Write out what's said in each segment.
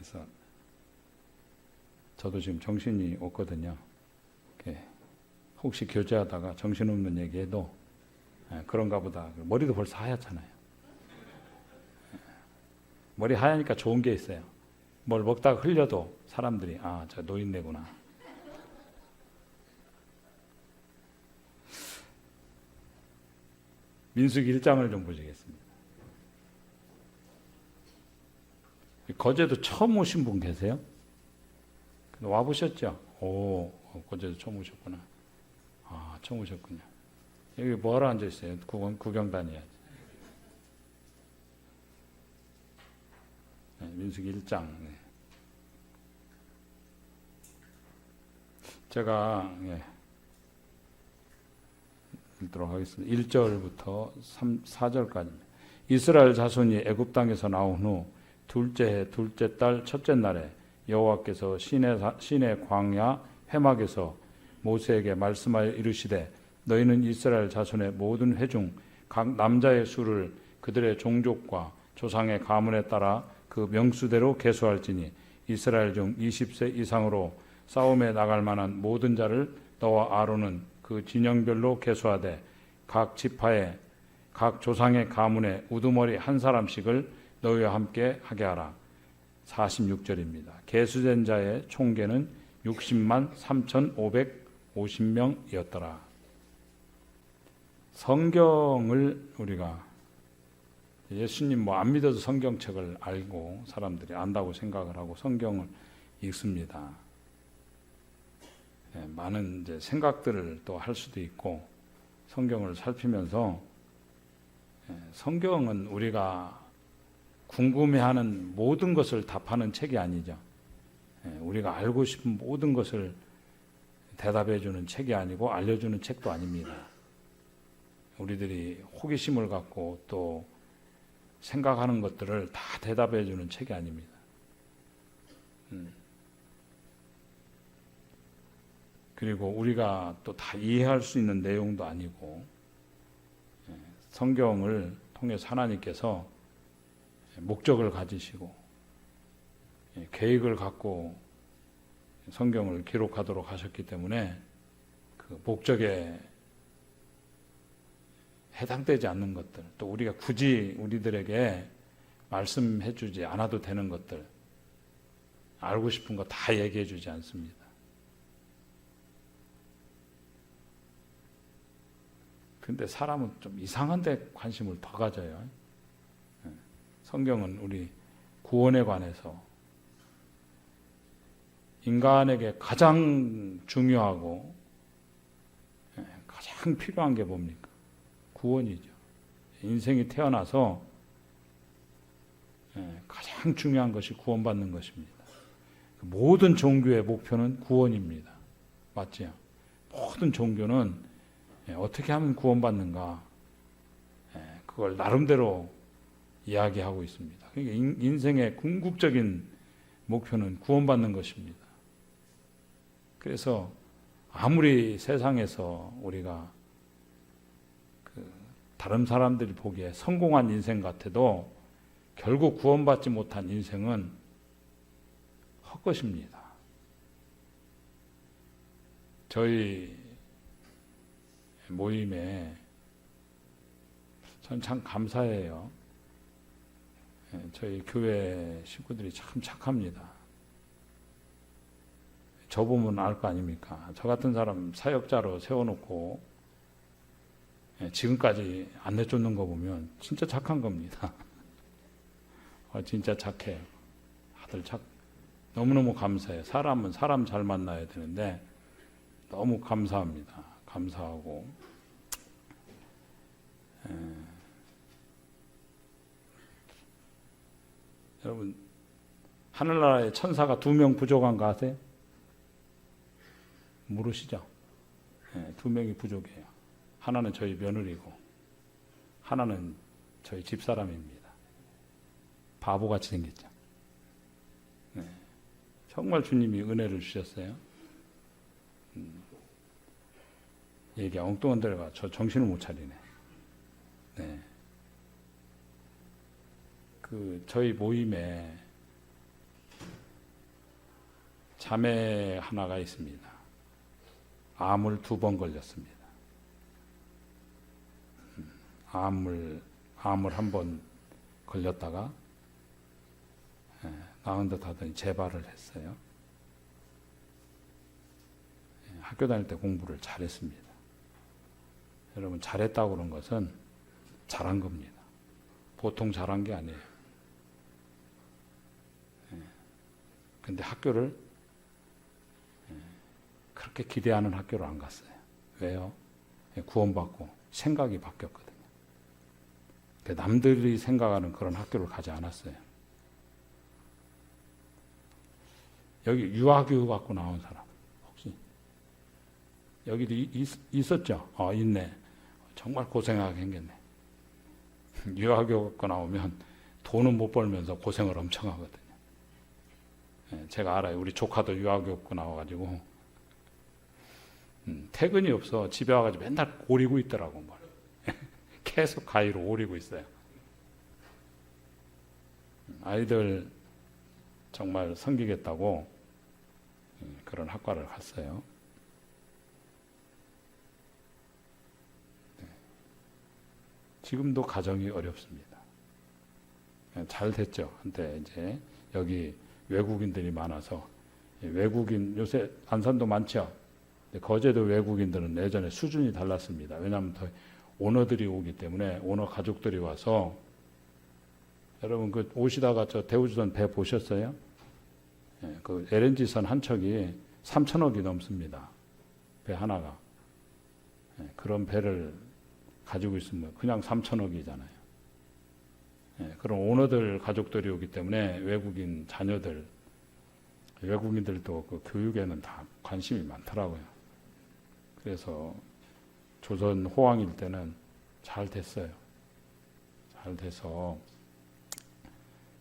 그래서 저도 지금 정신이 없거든요. 혹시 교제하다가 정신없는 얘기해도 그런가 보다. 머리도 벌써 하얗잖아요. 머리 하얘니까 좋은 게 있어요. 뭘 먹다가 흘려도 사람들이 저 노인네구나. 민수기 1장을 좀 보시겠습니다. 거제도 처음 오신 분 계세요? 와보셨죠? 거제도 처음 오셨구나. 처음 오셨군요. 여기 뭐하러 앉아있어요? 구경 다녀야지. 민수기 1장. 제가 읽도록 하겠습니다. 1절부터 4절까지입니다. 이스라엘 자손이 애굽 땅에서 나온 후 둘째 해 둘째 달 첫째 날에 여호와께서 시내 광야 회막에서 모세에게 말씀하여 이르시되 너희는 이스라엘 자손의 모든 회 중 각 남자의 수를 그들의 종족과 조상의 가문에 따라 그 명수대로 계수할지니 이스라엘 중 20세 이상으로 싸움에 나갈 만한 모든 자를 너와 아론은 그 진영별로 계수하되 각 지파에 각 조상의 가문에 우두머리 한 사람씩을 너희와 함께 하게 하라. 46절입니다. 계수된 자의 총계는 60만 3,550명이었더라. 성경을 우리가 예수님 안 믿어도 성경책을 알고 사람들이 안다고 생각을 하고 성경을 읽습니다. 많은 이제 생각들을 또 할 수도 있고 성경을 살피면서 성경은 우리가 궁금해하는 모든 것을 답하는 책이 아니죠. 우리가 알고 싶은 모든 것을 대답해주는 책이 아니고 알려주는 책도 아닙니다. 우리들이 호기심을 갖고 또 생각하는 것들을 다 대답해주는 책이 아닙니다. 그리고 우리가 또 다 이해할 수 있는 내용도 아니고 성경을 통해서 하나님께서 목적을 가지시고 계획을 갖고 성경을 기록하도록 하셨기 때문에 그 목적에 해당되지 않는 것들, 또 우리가 굳이 우리들에게 말씀해 주지 않아도 되는 것들, 알고 싶은 거 다 얘기해 주지 않습니다. 근데 사람은 좀 이상한 데 관심을 더 가져요. 성경은 우리 구원에 관해서 인간에게 가장 중요하고 가장 필요한 게 뭡니까? 구원이죠. 인생이 태어나서 가장 중요한 것이 구원받는 것입니다. 모든 종교의 목표는 구원입니다. 맞지요? 모든 종교는 어떻게 하면 구원받는가? 그걸 나름대로 이야기하고 있습니다. 그러니까 인생의 궁극적인 목표는 구원받는 것입니다. 그래서 아무리 세상에서 우리가 다른 사람들이 보기에 성공한 인생 같아도 결국 구원받지 못한 인생은 헛것입니다. 저희 모임에 전 참 감사해요. 저희 교회 식구들이 참 착합니다. 저 보면 알 거 아닙니까? 저 같은 사람 사역자로 세워놓고 지금까지 안 내쫓는 거 보면 진짜 착한 겁니다. 진짜 착해요. 다들 너무너무 감사해요. 사람은 사람 잘 만나야 되는데 너무 감사합니다. 감사하고 여러분 하늘나라에 천사가 2명 부족한 거 아세요? 모르시죠? 2명이 부족해요. 하나는 저희 며느리고 하나는 저희 집사람입니다. 바보같이 생겼죠. 정말 주님이 은혜를 주셨어요. 얘기 엉뚱한 데를 가. 저 정신을 못 차리네. 저희 모임에 자매 하나가 있습니다. 암을 2번 걸렸습니다. 암을 1번 걸렸다가 나은 듯 하더니 재발을 했어요. 학교 다닐 때 공부를 잘했습니다. 여러분, 잘했다고 그런 것은 잘한 겁니다. 보통 잘한 게 아니에요. 근데 학교를 그렇게 기대하는 학교를 안 갔어요. 왜요? 구원받고 생각이 바뀌었거든요. 남들이 생각하는 그런 학교를 가지 않았어요. 여기 유아교육 갖고 나온 사람 혹시 여기도 있었죠? 있네. 정말 고생하게 생겼네. 유아교육 갖고 나오면 돈은 못 벌면서 고생을 엄청 하거든요. 제가 알아요. 우리 조카도 유아교육 갖고 나와가지고 퇴근이 없어. 집에 와가지고 맨날 오리고 있더라고. 계속 가위로 오리고 있어요. 아이들 정말 섬기겠다고 그런 학과를 갔어요. 지금도 가정이 어렵습니다. 잘 됐죠. 근데 이제 여기 외국인들이 많아서, 외국인 요새 안산도 많죠. 거제도 외국인들은 예전에 수준이 달랐습니다. 왜냐하면 더 오너들이 오기 때문에, 오너 가족들이 와서, 여러분 그 오시다가 저 대우주선 배 보셨어요? 그 LNG선 한 척이 3천억이 넘습니다. 배 하나가. 그런 배를 가지고 있으면 그냥 3천억이잖아요. 그런 오너들 가족들이 오기 때문에 외국인 자녀들, 외국인들도 그 교육에는 다 관심이 많더라고요. 그래서 조선 호황일 때는 잘 됐어요. 잘 돼서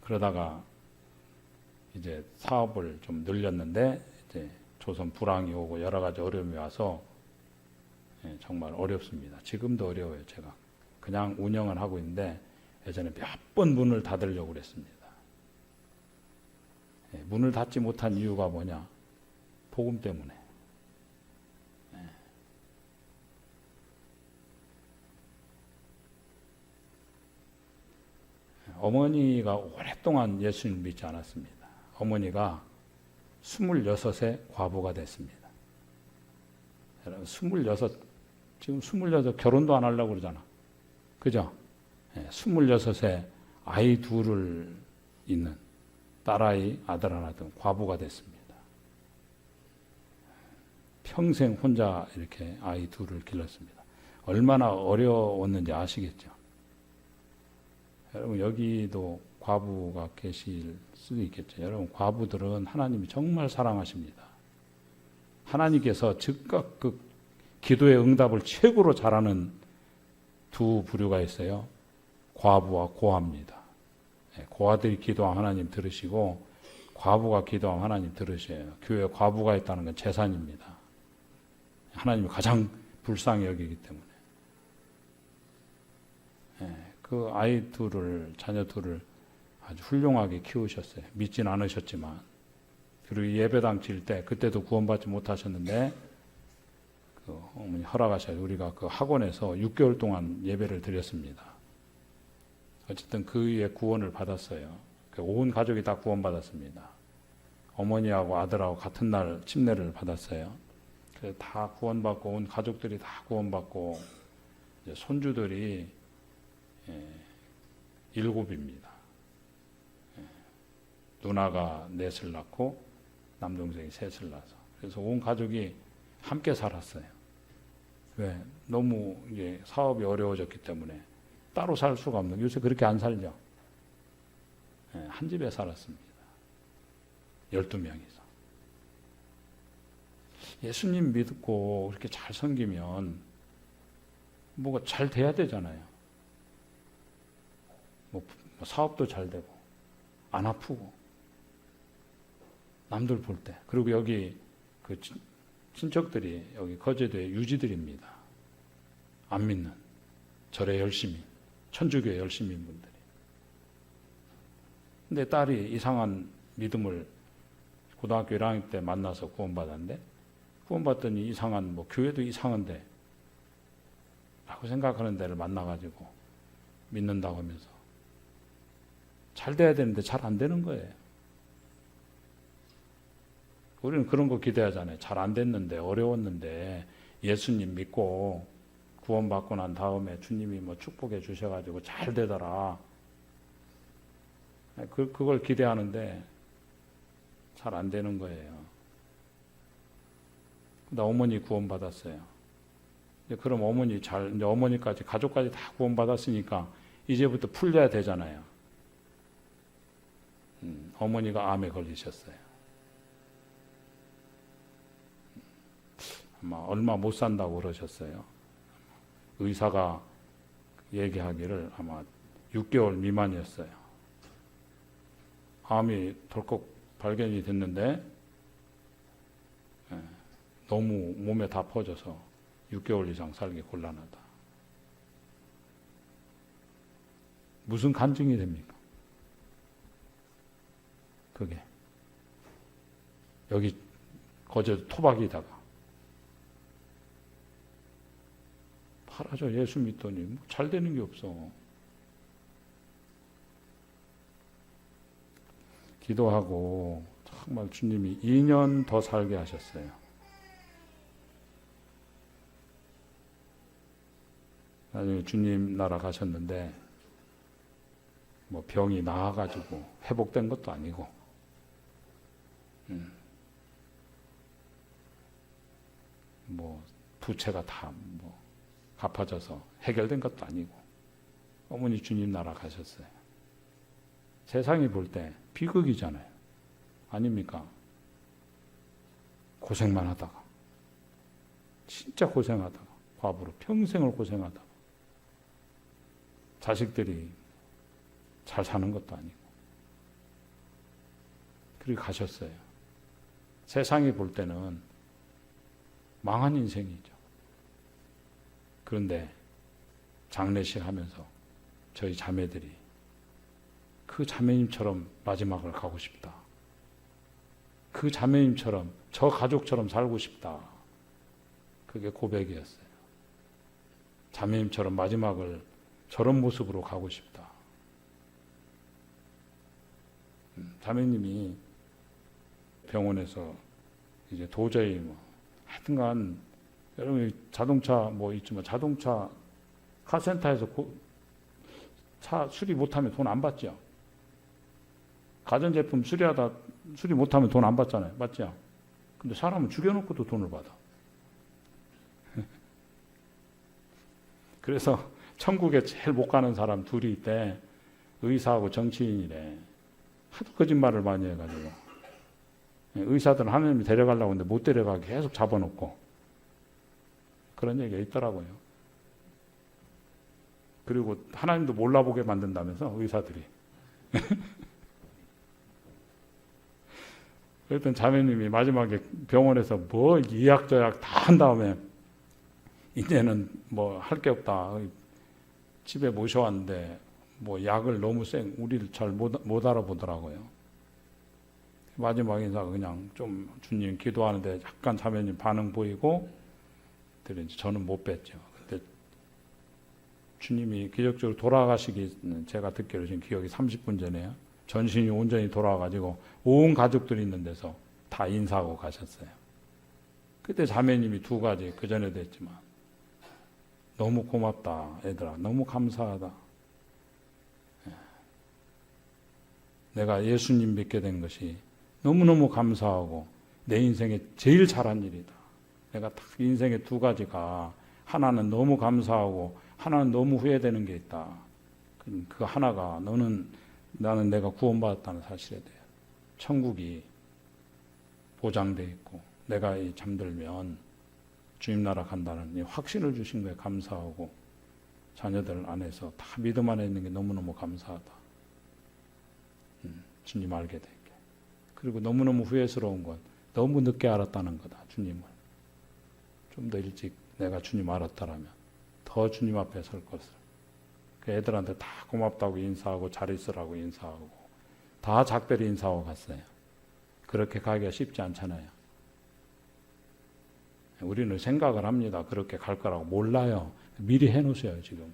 그러다가 이제 사업을 좀 늘렸는데 이제 조선 불황이 오고 여러 가지 어려움이 와서 정말 어렵습니다. 지금도 어려워요. 제가 그냥 운영은 하고 있는데 예전에 몇 번 문을 닫으려고 그랬습니다. 문을 닫지 못한 이유가 뭐냐? 복음 때문에. 어머니가 오랫동안 예수님을 믿지 않았습니다. 어머니가 26에 과부가 됐습니다. 여러분, 26, 지금 26 결혼도 안 하려고 그러잖아. 그죠? 26에 아이 둘을 있는 딸아이, 아들 하나 등 과부가 됐습니다. 평생 혼자 이렇게 아이 둘을 길렀습니다. 얼마나 어려웠는지 아시겠죠? 여러분, 여기도 과부가 계실 수도 있겠죠. 여러분, 과부들은 하나님이 정말 사랑하십니다. 하나님께서 즉각 그 기도의 응답을 최고로 잘하는 두 부류가 있어요. 과부와 고아입니다. 고아들이 기도하면 하나님 들으시고 과부가 기도하면 하나님 들으셔요. 교회에 과부가 있다는 건 재산입니다. 하나님이 가장 불쌍히 여기기 때문에. 그 아이 둘을, 자녀 둘을 아주 훌륭하게 키우셨어요. 믿진 않으셨지만. 그리고 예배당 칠 때, 그때도 구원받지 못하셨는데, 그 어머니 허락하셔서 우리가 그 학원에서 6개월 동안 예배를 드렸습니다. 어쨌든 그 위에 구원을 받았어요. 온 가족이 다 구원받았습니다. 어머니하고 아들하고 같은 날 침례를 받았어요. 그래서 다 구원받고, 온 가족들이 다 구원받고, 이제 손주들이 7입니다. 누나가 4을 낳고 남동생이 3을 낳아서. 그래서 온 가족이 함께 살았어요. 왜? 너무 이제 사업이 어려워졌기 때문에 따로 살 수가 없는. 요새 그렇게 안 살죠. 한 집에 살았습니다. 12명이서. 예수님 믿고 그렇게 잘 섬기면 뭐가 잘 돼야 되잖아요. 뭐 사업도 잘 되고 안 아프고 남들 볼 때. 그리고 여기 그 친척들이 여기 거제도의 유지들입니다. 안 믿는 절에 열심히 천주교에 열심인 분들이. 근데 딸이 이상한 믿음을 고등학교 1학년 때 만나서 구원받았는데, 구원받더니 이상한, 교회도 이상한데 라고 생각하는 데를 만나가지고 믿는다고 하면서 잘 돼야 되는데 잘 안 되는 거예요. 우리는 그런 거 기대하잖아요. 잘 안 됐는데, 어려웠는데 예수님 믿고 구원받고 난 다음에 주님이 축복해 주셔가지고 잘 되더라. 그걸 기대하는데 잘 안 되는 거예요. 나 어머니 구원받았어요. 그럼 이제 어머니까지, 가족까지 다 구원받았으니까 이제부터 풀려야 되잖아요. 어머니가 암에 걸리셨어요. 아마 얼마 못 산다고 그러셨어요. 의사가 얘기하기를 아마 6개월 미만이었어요. 암이 덜컥 발견이 됐는데 너무 몸에 다 퍼져서 6개월 이상 살기 곤란하다. 무슨 간증이 됩니까? 그게 여기 거제 토박이다가 팔아줘. 예수 믿더니 잘 되는 게 없어. 기도하고 정말 주님이 2년 더 살게 하셨어요. 나중에 주님 나라 가셨는데 병이 나아가지고 회복된 것도 아니고 부채가 다 갚아져서 해결된 것도 아니고 어머니 주님 나라 가셨어요. 세상이 볼 때 비극이잖아요. 아닙니까? 고생만 하다가, 진짜 고생하다가, 과부로 평생을 고생하다가 자식들이 잘 사는 것도 아니고 그리고 가셨어요. 세상이 볼 때는 망한 인생이죠. 그런데 장례식 하면서 저희 자매들이 그 자매님처럼 마지막을 가고 싶다. 그 자매님처럼, 저 가족처럼 살고 싶다. 그게 고백이었어요. 자매님처럼 마지막을 저런 모습으로 가고 싶다. 자매님이 병원에서 이제 도저히 하여튼간 여러분 자동차 있지만 자동차 카센터에서 차 수리 못하면 돈 안 받죠. 가전제품 수리 못하면 돈 안 받잖아요. 맞죠? 근데 사람은 죽여놓고도 돈을 받아. 그래서 천국에 제일 못 가는 사람 둘이 있대. 의사하고 정치인이래. 하도 거짓말을 많이 해가지고 의사들은 하나님이 데려가려고 하는데 못 데려가게 계속 잡아놓고 그런 얘기가 있더라고요. 그리고 하나님도 몰라보게 만든다면서 의사들이. 그랬더니 자매님이 마지막에 병원에서 이약저약 다 한 다음에 이제는 할 게 없다. 집에 모셔왔는데 약을 너무 우리를 잘 못 알아보더라고요. 마지막 인사가 그냥 좀 주님 기도하는데 약간 자매님 반응 보이고 저는 못 뵀죠. 근데 주님이 기적적으로 돌아가시기 제가 듣기로 지금 기억이 30분 전에요. 전신이 온전히 돌아와가지고 온 가족들이 있는 데서 다 인사하고 가셨어요. 그때 자매님이 두 가지 그 전에도 했지만 너무 고맙다 얘들아, 너무 감사하다. 내가 예수님 믿게 된 것이 너무너무 감사하고 내 인생에 제일 잘한 일이다. 내가 딱 인생의 두 가지가 하나는 너무 감사하고 하나는 너무 후회되는 게 있다. 그 하나가 나는 내가 구원받았다는 사실에 대해 천국이 보장되어 있고 내가 잠들면 주님 나라 간다는 이 확신을 주신 거에 감사하고 자녀들 안에서 다 믿음 안에 있는 게 너무너무 감사하다. 주님 알게 되게. 그리고 너무너무 후회스러운 건 너무 늦게 알았다는 거다. 주님을. 좀 더 일찍 내가 주님 알았다라면 더 주님 앞에 설 것을. 그 애들한테 다 고맙다고 인사하고 잘 있으라고 인사하고 다 작별히 인사하고 갔어요. 그렇게 가기가 쉽지 않잖아요. 우리는 생각을 합니다. 그렇게 갈 거라고. 몰라요. 미리 해놓으세요, 지금.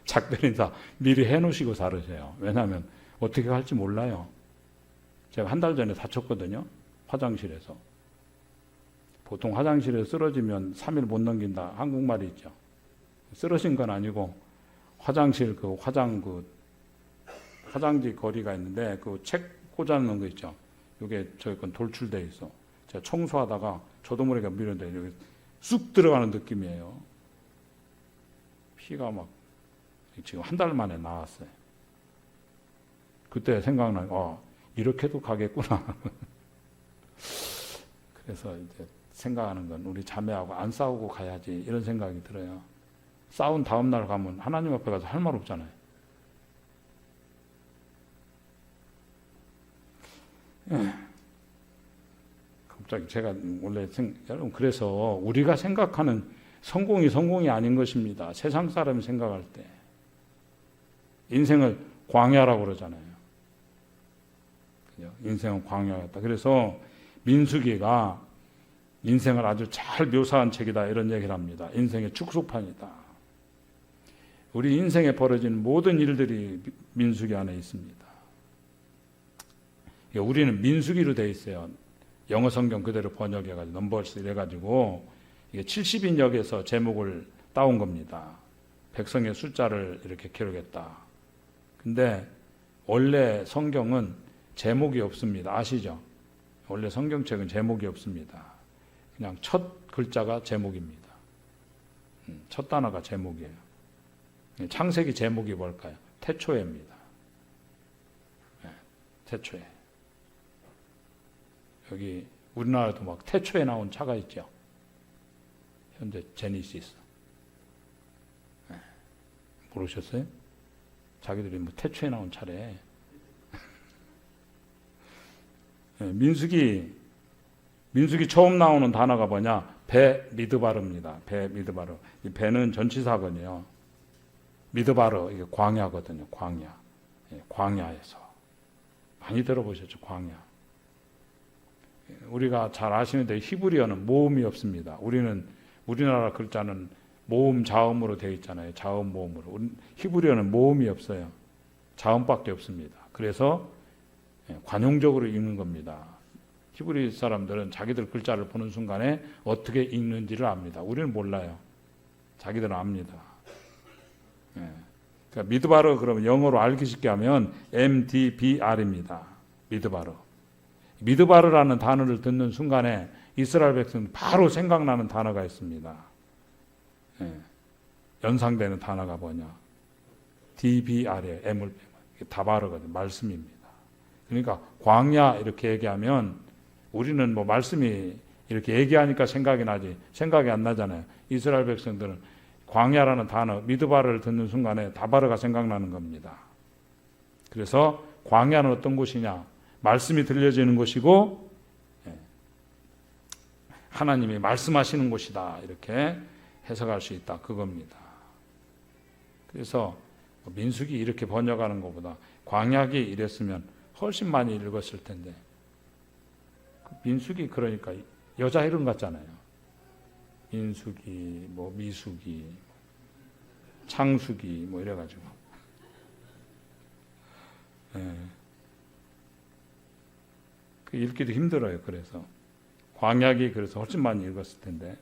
작별인 다 미리 해놓으시고 살으세요. 왜냐하면 어떻게 갈지 몰라요. 제가 한 달 전에 다쳤거든요. 화장실에서. 보통 화장실에 쓰러지면 3일 못 넘긴다. 한국말이 있죠. 쓰러진 건 아니고 화장실 화장지 거리가 있는데 그 책 꽂아놓는 거 있죠. 이게 저희 건 돌출돼 있어. 제가 청소하다가 저도 모르게 밀었는데 여기 쑥 들어가는 느낌이에요. 피가 막 지금 한 달 만에 나왔어요. 그때 생각나요. 이렇게도 가겠구나. 그래서 이제 생각하는 건 우리 자매하고 안 싸우고 가야지 이런 생각이 들어요. 싸운 다음 날 가면 하나님 앞에 가서 할 말 없잖아요. 갑자기 제가 원래 여러분 그래서 우리가 생각하는 성공이 아닌 것입니다. 세상 사람이 생각할 때 인생을 광야라고 그러잖아요. 그죠? 인생은 광야였다. 그래서 민수기가 인생을 아주 잘 묘사한 책이다 이런 얘기를 합니다. 인생의 축소판이다. 우리 인생에 벌어진 모든 일들이 민수기 안에 있습니다. 우리는 민수기로 되어 있어요. 영어 성경 그대로 번역해가지고 넘버스 이래가지고 이게 70인역에서 제목을 따온 겁니다. 백성의 숫자를 이렇게 기록했다. 근데 원래 성경은 제목이 없습니다. 아시죠? 원래 성경책은 제목이 없습니다. 그냥 첫 글자가 제목입니다. 첫 단어가 제목이에요. 창세기 제목이 뭘까요? 태초에입니다. 태초에. 여기 우리나라도 막 태초에 나온 차가 있죠. 현재 제니시스. 모르셨어요? 자기들이 뭐 태초에 나온 차래. 민수기 처음 나오는 단어가 뭐냐? 배 미드바르입니다. 배 미드바르. 이 배는 전치사거든요. 미드바르 이게 광야거든요. 광야. 광야에서 많이 들어보셨죠? 광야. 우리가 잘 아시는데 히브리어는 모음이 없습니다. 우리나라 글자는 모음 자음으로 되어 있잖아요. 자음 모음으로. 히브리어는 모음이 없어요. 자음밖에 없습니다. 그래서 관용적으로 읽는 겁니다. 히브리 사람들은 자기들 글자를 보는 순간에 어떻게 읽는지를 압니다. 우리는 몰라요. 자기들은 압니다. 그러니까 미드바르 그러면 영어로 알기 쉽게 하면 MDBR입니다. 미드바르. 미드바르라는 단어를 듣는 순간에 이스라엘 백성은 바로 생각나는 단어가 있습니다. 연상되는 단어가 뭐냐? DBR이에요. M을 빼면. 다바르거든요. 말씀입니다. 그러니까 광야 이렇게 얘기하면 우리는 뭐 말씀이 이렇게 얘기하니까 생각이 나지 생각이 안 나잖아요. 이스라엘 백성들은 광야라는 단어 미드바르를 듣는 순간에 다바르가 생각나는 겁니다. 그래서 광야는 어떤 곳이냐? 말씀이 들려지는 곳이고 하나님이 말씀하시는 곳이다. 이렇게 해석할 수 있다. 그겁니다. 그래서 민수기 이렇게 번역하는 것보다 광야기 이랬으면 훨씬 많이 읽었을 텐데 민수기 그러니까 여자 이름 같잖아요. 민수기, 뭐 미수기, 창수기 뭐 이래가지고 그 읽기도 힘들어요. 그래서 광야기 그래서 훨씬 많이 읽었을 텐데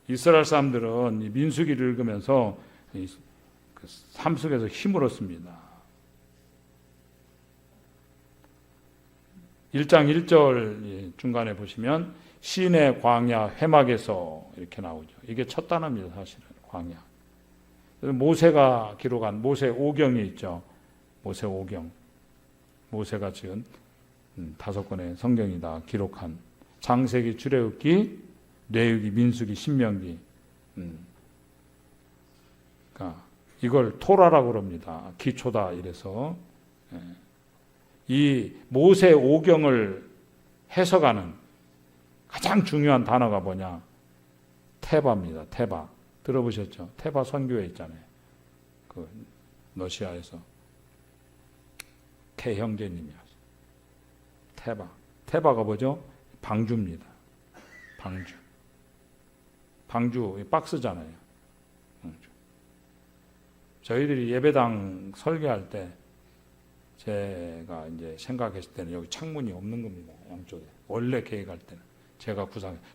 이스라엘 사람들은 이 민수기를 읽으면서 그 삶 속에서 힘을 얻습니다. 1장 1절 중간에 보시면 시내 광야 회막에서 이렇게 나오죠. 이게 첫 단어입니다. 사실은 광야. 모세가 기록한 모세 오경이 있죠. 모세 오경. 모세가 지은 5권의 성경이다 기록한 창세기, 출애굽기, 레위기, 민수기, 신명기. 그러니까 이걸 토라라고 그럽니다. 기초다 이래서 이 모세 오경을 해석하는 가장 중요한 단어가 뭐냐? 테바입니다. 테바. 들어보셨죠? 테바 선교회 있잖아요. 그 러시아에서. K 형제님이었어요. 테바가 뭐죠? 방주입니다. 방주 박스잖아요. 저희들이 예배당 설교할 때 제가 이제 생각했을 때는 여기 창문이 없는 겁니다. 양쪽에. 원래 계획할 때는 제가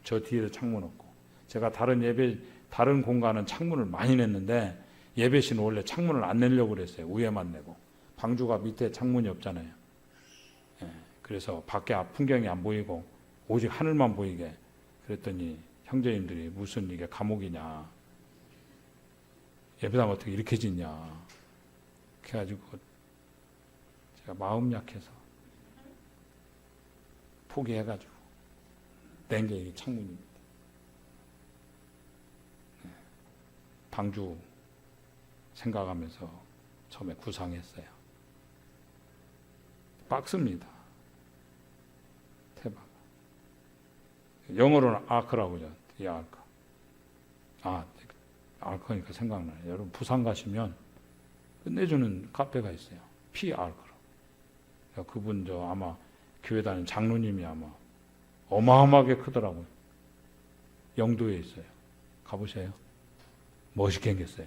저 뒤에도 창문 없고, 제가 다른 공간은 창문을 많이 냈는데 예배실은 원래 창문을 안 내려고 그랬어요. 위에만 내고. 방주가 밑에 창문이 없잖아요. 그래서 밖에 풍경이 안 보이고 오직 하늘만 보이게. 그랬더니 형제님들이 무슨 이게 감옥이냐, 예배당 어떻게 이렇게 짓냐, 그래가지고 제가 마음 약해서 포기해가지고 낸 게 이게 창문입니다. 방주 생각하면서 처음에 구상했어요. 박스입니다. 테바가. 영어로는 아크라고 하죠. 이 아크. 아크니까 생각나요. 여러분 부산 가시면 끝내주는 카페가 있어요. 피아크로. 그분 아마 교회 다니는 장로님이 아마 어마어마하게 크더라고요. 영도에 있어요. 가보세요. 멋있게 생겼어요.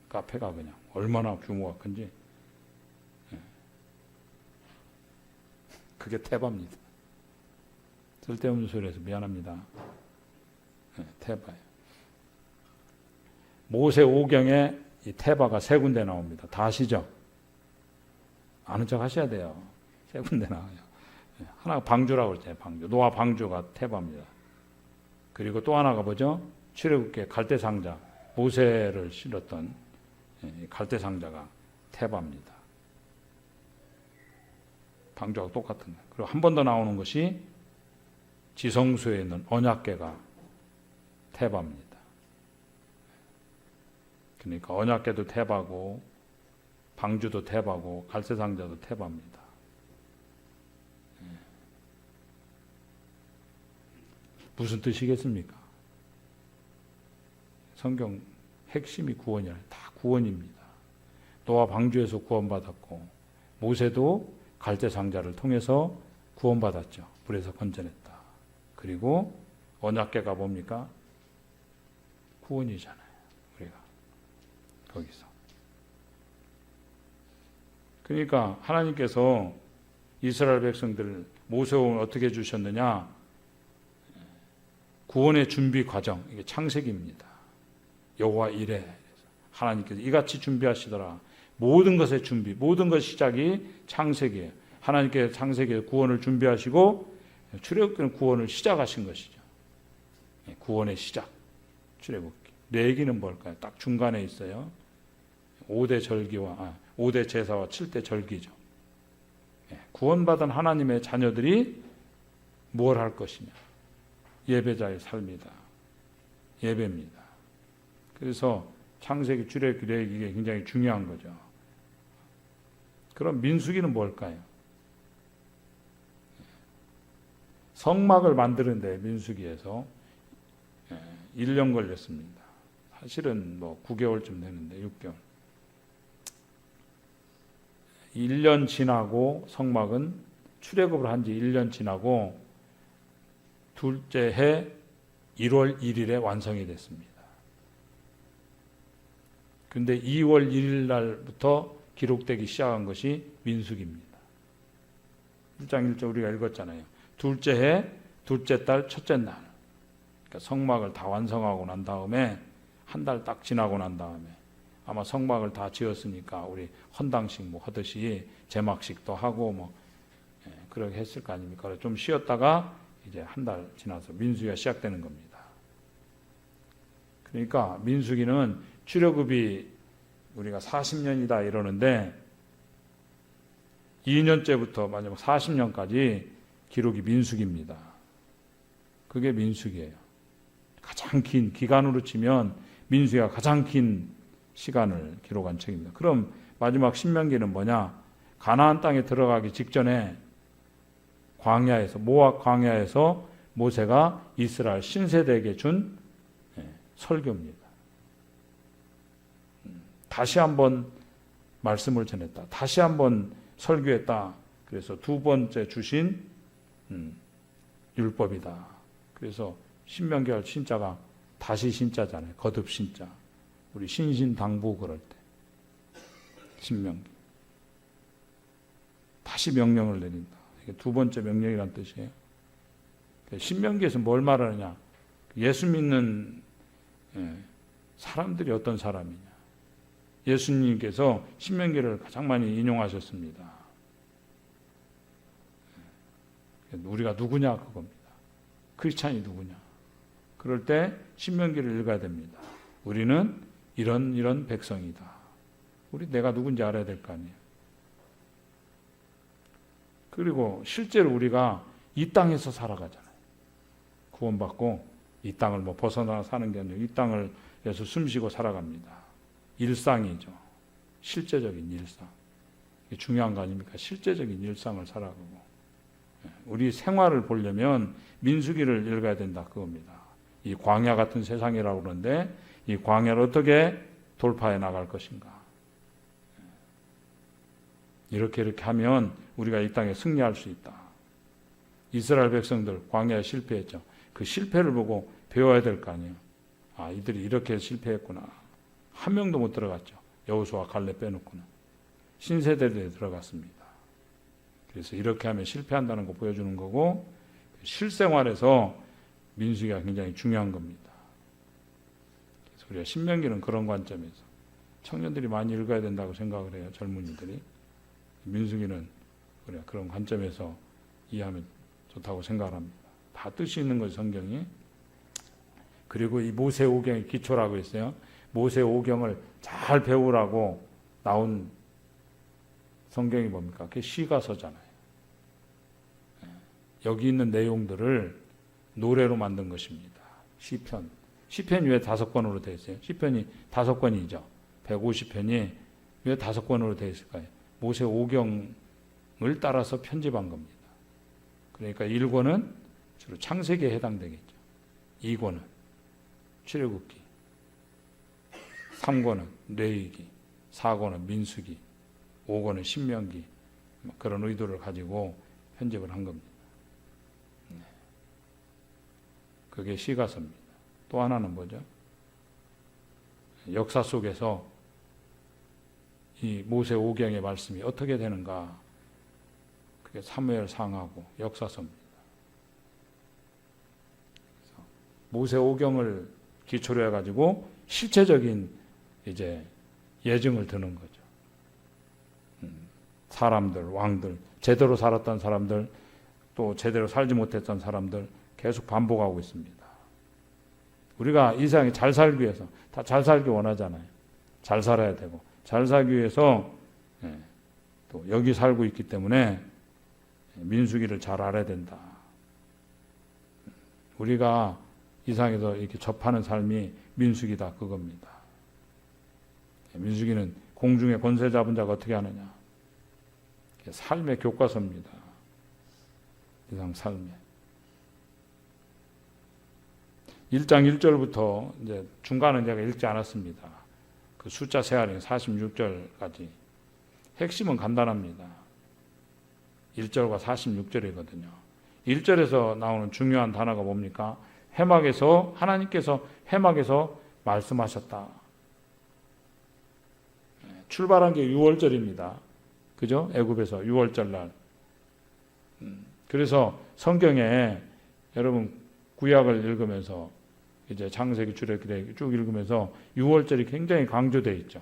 카페가 그냥 얼마나 규모가 큰지. 그게 테바입니다. 쓸데없는 소리에서 미안합니다. 테바예요. 모세 5경에 이 테바가 3군데 나옵니다. 다 아시죠? 아는 척 하셔야 돼요. 3군데 나와요. 하나가 방주라고 그랬잖아요. 방주. 노아 방주가 테바입니다. 그리고 또 하나가 뭐죠? 출애굽기의 갈대상자, 모세를 실었던 갈대상자가 테바입니다. 방주하고 똑같은 거예요. 그리고 한 번 더 나오는 것이 지성소에 있는 언약궤가 테바입니다. 그러니까 언약궤도 테바고 방주도 테바고 갈대상자도 테바입니다. 무슨 뜻이겠습니까? 성경 핵심이 구원이라, 다 구원입니다. 노아 방주에서 구원받았고 모세도 갈대상자를 통해서 구원받았죠. 불에서 건져냈다. 그리고 언약궤가 뭡니까? 구원이잖아요. 우리가 거기서. 그러니까 하나님께서 이스라엘 백성들 모세오면 어떻게 주셨느냐? 구원의 준비 과정, 이게 창세기입니다. 여호와 이래 하나님께서 이같이 준비하시더라. 모든 것의 준비, 모든 것 시작이 창세기예요. 하나님께서 창세기에 구원을 준비하시고 출애굽기는 구원을 시작하신 것이죠. 구원의 시작, 출애굽기. 레위기는 뭘까요? 딱 중간에 있어요. 5대 제사와 7대 절기죠. 구원받은 하나님의 자녀들이 뭘 할 것이냐? 예배자의 삶이다. 예배입니다. 그래서 창세기, 출애굽기, 레위기가 굉장히 중요한 거죠. 그럼 민수기는 뭘까요? 성막을 만드는데 민수기에서 1년 걸렸습니다. 사실은 9개월쯤 되는데 6개월. 1년 지나고 성막은 출애굽을 한 지 1년 지나고 둘째 해 1월 1일에 완성이 됐습니다. 근데 2월 1일 날부터 기록되기 시작한 것이 민수기입니다. 1장 1절 우리가 읽었잖아요. 둘째 해, 둘째 달, 첫째 날. 그러니까 성막을 다 완성하고 난 다음에 한 달 딱 지나고 난 다음에 아마 성막을 다 지었으니까 우리 헌당식 하듯이 제막식도 하고 그렇게 했을 거 아닙니까? 좀 쉬었다가 이제 한 달 지나서 민수기가 시작되는 겁니다. 그러니까 민수기는 출애굽이 우리가 40년이다 이러는데 2년째부터 마지막 40년까지 기록이 민수기입니다. 그게 민수기예요. 가장 긴 기간으로 치면 민수기가 가장 긴 시간을 기록한 책입니다. 그럼 마지막 신명기는 뭐냐? 가나안 땅에 들어가기 직전에 광야에서, 모압 광야에서 모세가 이스라엘 신세대에게 준 설교입니다. 다시 한번 말씀을 전했다. 다시 한번 설교했다. 그래서 두 번째 주신 율법이다. 그래서 신명기할 신자가 다시 신자잖아요. 거듭 신자. 우리 신신당부 그럴 때 신명기 다시 명령을 내린다. 이게 두 번째 명령이란 뜻이에요. 신명기에서 뭘 말하느냐? 예수 믿는 사람들이 어떤 사람이냐? 예수님께서 신명기를 가장 많이 인용하셨습니다. 우리가 누구냐 그겁니다. 크리스찬이 누구냐? 그럴 때 신명기를 읽어야 됩니다. 우리는 이런 백성이다. 우리 내가 누군지 알아야 될 거 아니에요. 그리고 실제로 우리가 이 땅에서 살아가잖아요. 구원받고 이 땅을 뭐 벗어나 사는 게 아니라 이 땅을 에서 숨쉬고 살아갑니다. 일상이죠. 실제적인 일상. 이게 중요한 거 아닙니까? 실제적인 일상을 살아가고. 우리 생활을 보려면 민수기를 읽어야 된다 그겁니다. 이 광야 같은 세상이라고 그러는데 이 광야를 어떻게 돌파해 나갈 것인가. 이렇게 하면 우리가 이 땅에 승리할 수 있다. 이스라엘 백성들 광야에 실패했죠. 그 실패를 보고 배워야 될 거 아니에요. 아, 이들이 이렇게 실패했구나. 한 명도 못 들어갔죠. 여호수아 갈렙 빼놓고는. 신세대들에 들어갔습니다. 그래서 이렇게 하면 실패한다는 거 보여주는 거고 실생활에서 민수기가 굉장히 중요한 겁니다. 그래서 우리가 신명기는 그런 관점에서 청년들이 많이 읽어야 된다고 생각을 해요. 젊은이들이. 민수기는 우리가 그런 관점에서 이해하면 좋다고 생각합니다. 다 뜻이 있는 거죠, 성경이. 그리고 이 모세오경의 기초라고 했어요. 모세오경을 잘 배우라고 나온 성경이 뭡니까? 그게 시가서잖아요. 여기 있는 내용들을 노래로 만든 것입니다. 시편. 시편이 왜 5권으로 되어 있어요? 시편이 5권이죠. 150편이 왜 5권으로 되어 있을까요? 모세오경을 따라서 편집한 겁니다. 그러니까 1권은 주로 창세기에 해당되겠죠. 2권은 출애굽기, 3권은 레위기, 4권은 민수기, 5권은 신명기, 그런 의도를 가지고 편집을 한 겁니다. 그게 시가서입니다. 또 하나는 뭐죠? 역사 속에서 이 모세오경의 말씀이 어떻게 되는가? 그게 사무엘상하고 역사서입니다. 모세오경을 기초로 해가지고 실체적인 이제 예증을 드는 거죠. 사람들, 왕들, 제대로 살았던 사람들, 또 제대로 살지 못했던 사람들 계속 반복하고 있습니다. 우리가 이 세상에 잘 살기 위해서 다 잘 살기 원하잖아요. 잘 살아야 되고 잘 살기 위해서 또 여기 살고 있기 때문에 민수기를 잘 알아야 된다. 우리가 이 세상에서 이렇게 접하는 삶이 민수기다 그겁니다. 민수기는 공중의 권세 잡은 자가 어떻게 하느냐. 삶의 교과서입니다. 세상 삶에. 1장 1절부터 이제 중간은 제가 읽지 않았습니다. 그 숫자 세하령 46절까지. 핵심은 간단합니다. 1절과 46절이거든요. 1절에서 나오는 중요한 단어가 뭡니까? 해막에서 하나님께서 해막에서 말씀하셨다. 출발한 게 6월절입니다. 그죠? 애굽에서 6월절 날. 그래서 성경에 여러분 구약을 읽으면서 이제 창세기 출애굽기 쭉 읽으면서 6월절이 굉장히 강조되어 있죠.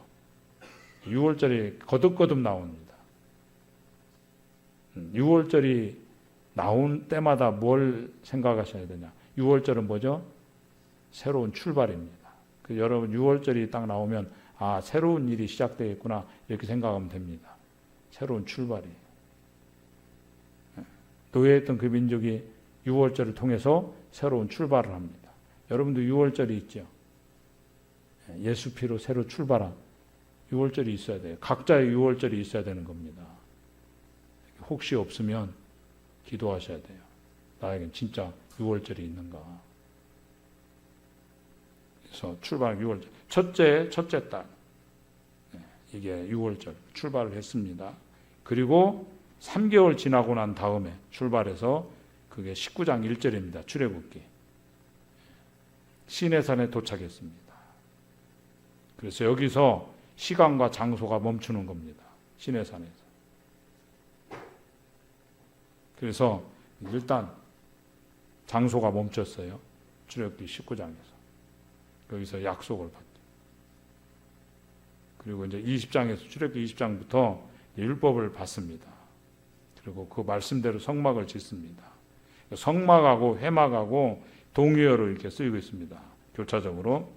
6월절이 거듭거듭 나옵니다. 6월절이 나온 때마다 뭘 생각하셔야 되냐? 6월절은 뭐죠? 새로운 출발입니다. 그 여러분 6월절이 딱 나오면 아 새로운 일이 시작되겠구나 이렇게 생각하면 됩니다. 새로운 출발이. 노예했던 그 민족이 6월절을 통해서 새로운 출발을 합니다. 여러분도 6월절이 있죠. 예수 피로 새로 출발한 6월절이 있어야 돼요. 각자의 6월절이 있어야 되는 겁니다. 혹시 없으면 기도하셔야 돼요. 나에겐 진짜 6월절이 있는가. 그래서 출발 6월절. 첫째 딸. 이게 6월절 출발을 했습니다. 그리고 3개월 지나고 난 다음에 출발해서 그게 19장 1절입니다. 출애굽기. 시내산에 도착했습니다. 그래서 여기서 시간과 장소가 멈추는 겁니다. 시내산에서. 그래서 일단 장소가 멈췄어요. 출애굽기 19장에서. 거기서 약속을 받죠. 그리고 이제 20장에서 출애굽기 20장부터 율법을 받습니다. 그리고 그 말씀대로 성막을 짓습니다. 성막하고 회막하고 동의어로 이렇게 쓰이고 있습니다. 교차적으로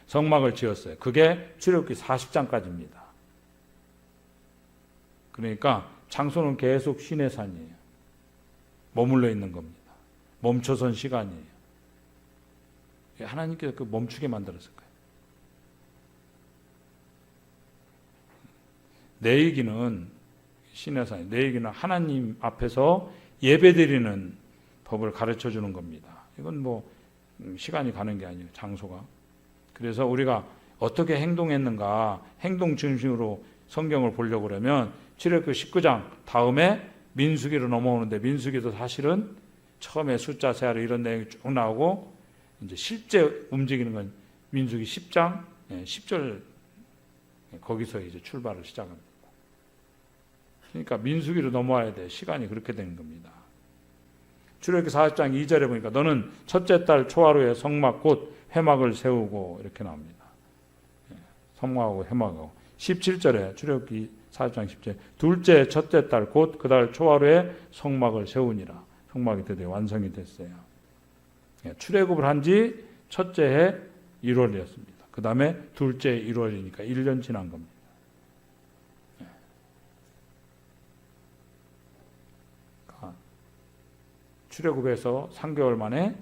성막을 지었어요. 그게 출애굽기 40장까지입니다. 그러니까 장소는 계속 시내산이에요. 머물러 있는 겁니다. 멈춰선 시간이에요. 하나님께서 그 멈추게 만들었을 거예요. 내 얘기는 시내산, 내 얘기는 하나님 앞에서 예배드리는 법을 가르쳐 주는 겁니다. 이건 뭐 시간이 가는 게 아니에요. 장소가. 그래서 우리가 어떻게 행동했는가 행동 중심으로 성경을 보려고 그러면 출애굽기 19장 다음에 민수기로 넘어오는데 민수기도 사실은 처음에 숫자 세하라 이런 내용이 쭉 나오고 이제 실제 움직이는 건 민수기 10장 10절 거기서 이제 출발을 시작합니다. 그러니까 민수기로 넘어와야 돼. 시간이 그렇게 되는 겁니다. 출애굽기 40장 2절에 보니까 너는 첫째 달 초하루에 성막 곧 회막을 세우고 이렇게 나옵니다. 성막하고 회막하고 17절에 출애굽기 40장 10절에 둘째 첫째 달 곧 그 달 초하루에 성막을 세우니라. 성막이 드디어 완성이 됐어요. 출애굽을 한 지 첫째 해 1월이었습니다. 그 다음에 둘째 1월이니까 1년 지난 겁니다. 출애굽에서 3개월 만에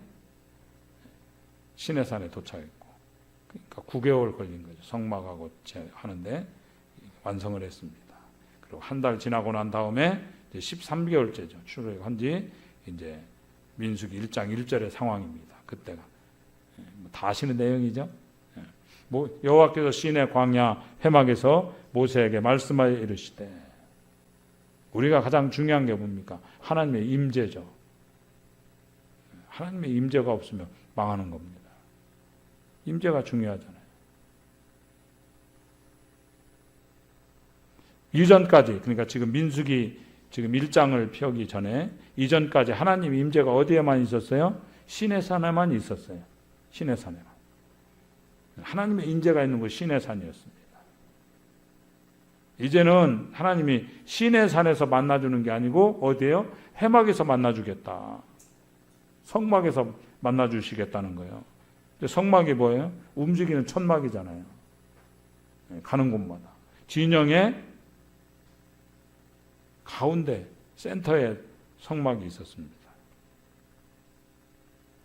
시내산에 도착했고, 그러니까 9개월 걸린 거죠. 성막하고 하는데 완성을 했습니다. 그리고 한 달 지나고 난 다음에 이제 13개월째죠. 출애굽한 지 이제 민수기 1장 1절의 상황입니다. 그때가 다 아시는 내용이죠. 뭐 여호와께서 시내 광야 회막에서 모세에게 말씀하여 이르시되, 우리가 가장 중요한 게 뭡니까? 하나님의 임재죠. 하나님의 임재가 없으면 망하는 겁니다. 임재가 중요하잖아요. 이전까지, 그러니까 지금 민수기 지금 1장을 펴기 전에 이전까지 하나님 임재가 어디에만 있었어요? 시내산에만 있었어요. 시내산에만. 하나님의 임재가 있는 곳이 시내산이었습니다. 이제는 하나님이 시내산에서 만나주는 게 아니고 어디에요? 회막에서 만나주겠다. 성막에서 만나주시겠다는 거예요. 성막이 뭐예요? 움직이는 천막이잖아요. 가는 곳마다. 진영의 가운데 센터에 성막이 있었습니다.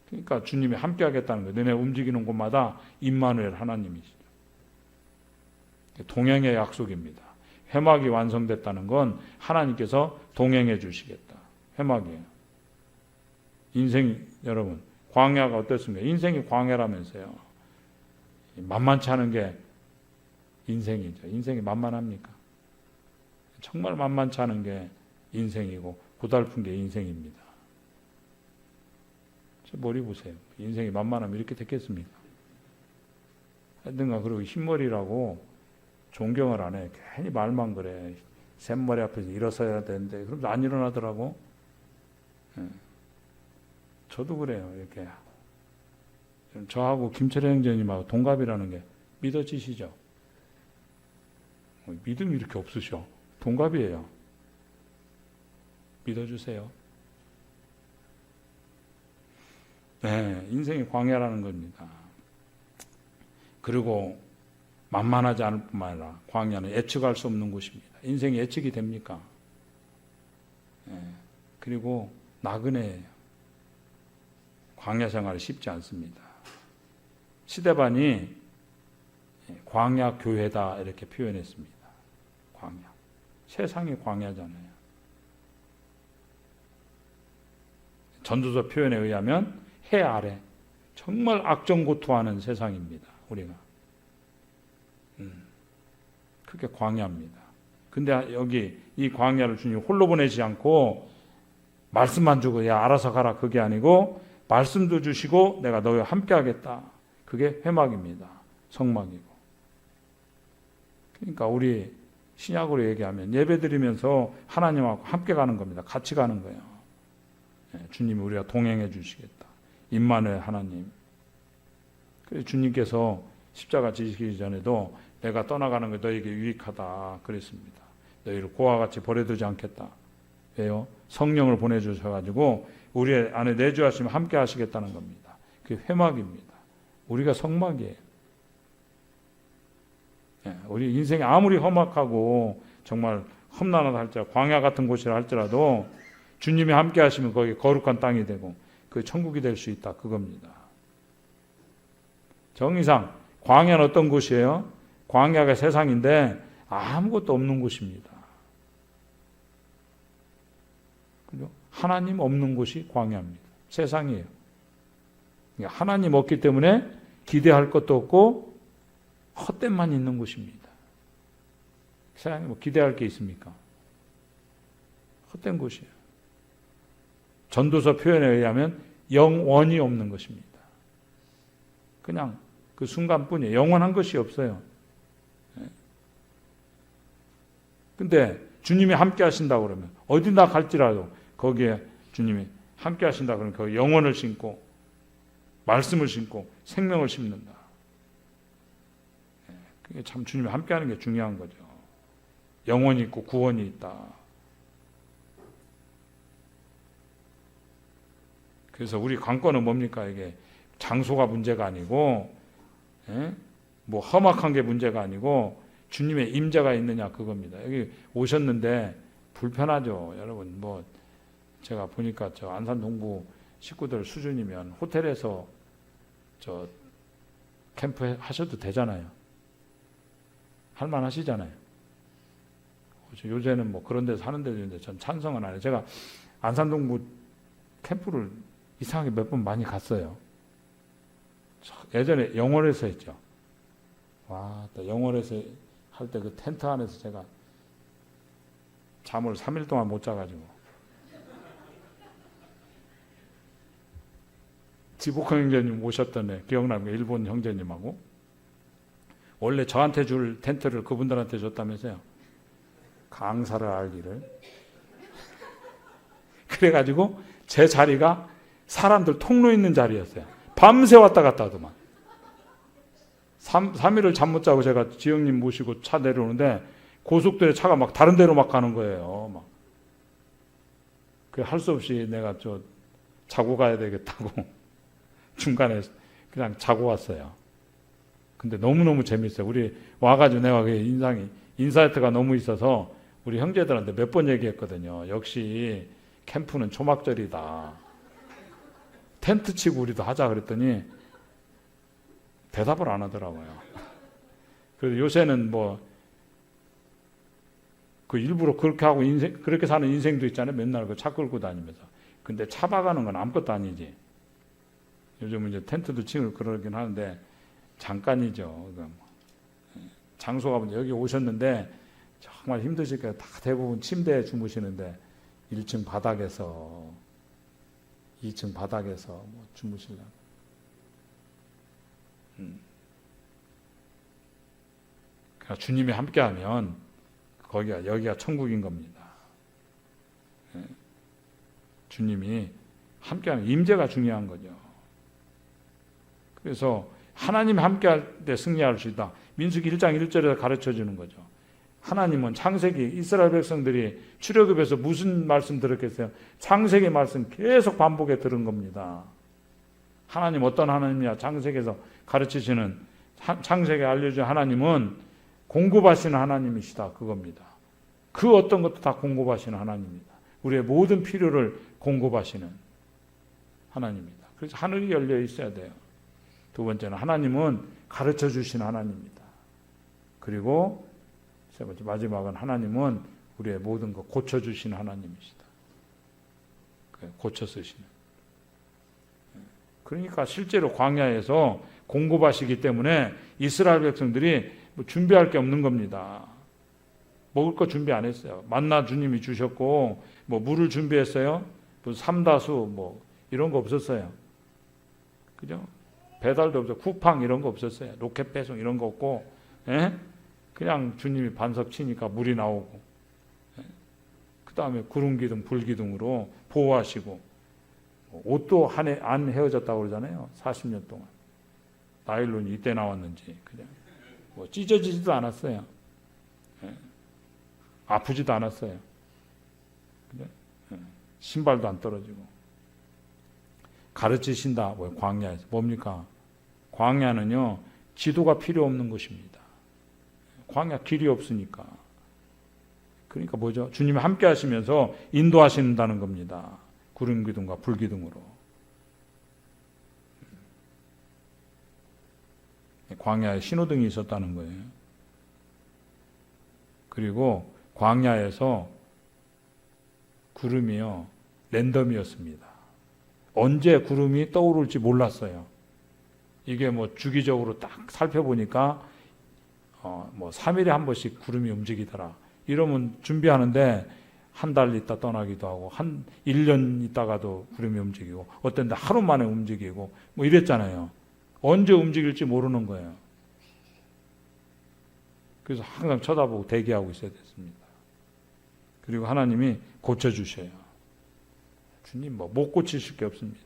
그러니까 주님이 함께 하겠다는 거예요. 너네 움직이는 곳마다 임마누엘 하나님이시죠. 동행의 약속입니다. 회막이 완성됐다는 건 하나님께서 동행해 주시겠다. 회막이에요. 인생, 여러분, 광야가 어떻습니까? 인생이 광야라면서요. 만만치 않은 게 인생이죠. 인생이 만만합니까? 정말 만만치 않은 게 인생이고 고달픈 게 인생입니다. 저 머리 보세요. 인생이 만만하면 이렇게 됐겠습니까? 하여튼가 그리고 흰머리라고 존경을 안 해. 괜히 말만 그래. 샘머리 앞에서 일어서야 되는데 그럼 안 일어나더라고. 저도 그래요. 이렇게 저하고 김철애 형제님하고 동갑이라는 게 믿어지시죠? 믿음이 이렇게 없으셔. 동갑이에요. 믿어주세요. 네, 인생이 광야라는 겁니다. 그리고 만만하지 않을 뿐만 아니라 광야는 예측할 수 없는 곳입니다. 인생이 예측이 됩니까? 네, 그리고 나그네예요. 광야 생활이 쉽지 않습니다. 시대반이 광야 교회다 이렇게 표현했습니다. 광야. 세상이 광야잖아요. 전도서 표현에 의하면 해 아래 정말 악정고투하는 세상입니다. 우리가. 그게 광야입니다. 근데 여기 이 광야를 주님 홀로 보내지 않고 말씀만 주고 야 알아서 가라 그게 아니고 말씀도 주시고 내가 너희와 함께 하겠다. 그게 회막입니다. 성막이고. 그러니까 우리 신약으로 얘기하면 예배드리면서 하나님하고 함께 가는 겁니다. 같이 가는 거예요. 주님이 우리가 동행해 주시겠다. 임마누엘 하나님. 그래서 주님께서 십자가 지시기 전에도 내가 떠나가는 게 너에게 유익하다 그랬습니다. 너희를 고와 같이 버려두지 않겠다. 왜요? 성령을 보내주셔가지고 우리 안에 내주하시면 함께 하시겠다는 겁니다. 그게 회막입니다. 우리가 성막이에요. 우리 인생이 아무리 험악하고 정말 험난하다 할지라도 광야 같은 곳이라 할지라도 주님이 함께 하시면 거기 거룩한 땅이 되고 그 천국이 될 수 있다 그겁니다. 정의상 광야는 어떤 곳이에요? 광야가 세상인데 아무것도 없는 곳입니다. 그죠? 하나님 없는 곳이 광야입니다. 세상이에요. 하나님 없기 때문에 기대할 것도 없고 헛됨만 있는 곳입니다. 세상에 뭐 기대할 게 있습니까? 헛된 곳이에요. 전도서 표현에 의하면 영원이 없는 것입니다. 그냥 그 순간뿐이에요. 영원한 것이 없어요. 근데 주님이 함께 하신다고 그러면 어디나 갈지라도 거기에 주님이 함께 하신다 그러면 그 영혼을 심고 말씀을 심고 생명을 심는다. 그게 참 주님이 함께 하는 게 중요한 거죠. 영혼이 있고 구원이 있다. 그래서 우리 관건은 뭡니까? 이게 장소가 문제가 아니고 뭐 험악한 게 문제가 아니고 주님의 임재가 있느냐 그겁니다. 여기 오셨는데 불편하죠. 여러분 뭐 제가 보니까 저 안산 동부 식구들 수준이면 호텔에서 저 캠프 하셔도 되잖아요. 할만하시잖아요. 요새는 뭐 그런 데서 하는 데도 있는데 전 찬성은 안 해요. 제가 안산 동부 캠프를 이상하게 몇 번 많이 갔어요. 예전에 영월에서 했죠. 와, 또 영월에서 할 때 그 텐트 안에서 제가 잠을 3일 동안 못 자가지고 지복형 형제님 오셨던 애 기억나는 거 일본 형제님하고 원래 저한테 줄 텐트를 그분들한테 줬다면서요. 강사를 알기를. 그래가지고 제 자리가 사람들 통로 있는 자리였어요. 밤새 왔다 갔다 하더만. 3일을 잠 못 자고 제가 지영님 모시고 차 내려오는데 고속도로에 차가 막 다른 데로 막 가는 거예요. 막. 그 할 수 없이 내가 자고 가야 되겠다고 중간에 그냥 자고 왔어요. 근데 너무너무 재밌어요. 우리 와가지고 내가 그 인사이트가 너무 있어서 우리 형제들한테 몇 번 얘기했거든요. 역시 캠프는 초막절이다. 텐트 치고 우리도 하자 그랬더니 대답을 안 하더라고요. 그래서 요새는 뭐 그 일부러 그렇게 하고 그렇게 사는 인생도 있잖아요. 맨날 그 차 끌고 다니면서. 근데 차 박아는 건 아무것도 아니지. 요즘은 이제 텐트도 치고 그러긴 하는데 잠깐이죠. 장소가 문제. 여기 오셨는데 정말 힘드실 거예요. 다 대부분 침대에 주무시는데 1층 바닥에서 2층 바닥에서 뭐 주무시려고. 그러니까 주님이 함께하면 여기가 천국인 겁니다. 주님이 함께하면 임재가 중요한 거죠. 그래서 하나님 함께할 때 승리할 수 있다. 민수기 1장 1절에서 가르쳐 주는 거죠. 하나님은 창세기 이스라엘 백성들이 출애굽에서 무슨 말씀 들었겠어요? 창세기 말씀 계속 반복해 들은 겁니다. 하나님 어떤 하나님이야? 창세기에서 가르치시는 창세기 알려준 하나님은 공급하시는 하나님이시다 그겁니다. 그 어떤 것도 다 공급하시는 하나님입니다. 우리의 모든 필요를 공급하시는 하나님입니다. 그래서 하늘이 열려 있어야 돼요. 두 번째는 하나님은 가르쳐 주시는 하나님입니다. 그리고 세 번째 마지막은 하나님은 우리의 모든 것 고쳐주시는 하나님이시다. 고쳐 쓰시는. 그러니까 실제로 광야에서 공급하시기 때문에 이스라엘 백성들이 뭐 준비할 게 없는 겁니다. 먹을 거 준비 안 했어요. 만나 주님이 주셨고 뭐 물을 준비했어요. 뭐 삼다수 뭐 이런 거 없었어요. 그죠? 배달도 없어. 쿠팡 이런 거 없었어요. 로켓 배송 이런 거 없고, 예? 그냥 주님이 반석 치니까 물이 나오고, 예? 그 다음에 구름 기둥, 불 기둥으로 보호하시고, 옷도 안 헤어졌다고 그러잖아요. 40년 동안. 나일론이 이때 나왔는지 그냥 뭐 찢어지지도 않았어요. 예? 아프지도 않았어요. 그죠? 예? 신발도 안 떨어지고. 가르치신다. 뭐 광야에서 뭡니까? 광야는요 지도가 필요 없는 곳입니다. 광야 길이 없으니까. 그러니까 뭐죠? 주님이 함께 하시면서 인도하신다는 겁니다. 구름 기둥과 불 기둥으로. 광야에 신호등이 있었다는 거예요. 그리고 광야에서 구름이요 랜덤이었습니다. 언제 구름이 떠오를지 몰랐어요. 이게 뭐 주기적으로 딱 살펴보니까 뭐 3일에 한 번씩 구름이 움직이더라. 이러면 준비하는데 한 달 있다 떠나기도 하고 한 1년 있다가도 구름이 움직이고 어떤 데 하루 만에 움직이고 뭐 이랬잖아요. 언제 움직일지 모르는 거예요. 그래서 항상 쳐다보고 대기하고 있어야 됐습니다. 그리고 하나님이 고쳐주셔요. 주님 뭐 못 고치실 게 없습니다.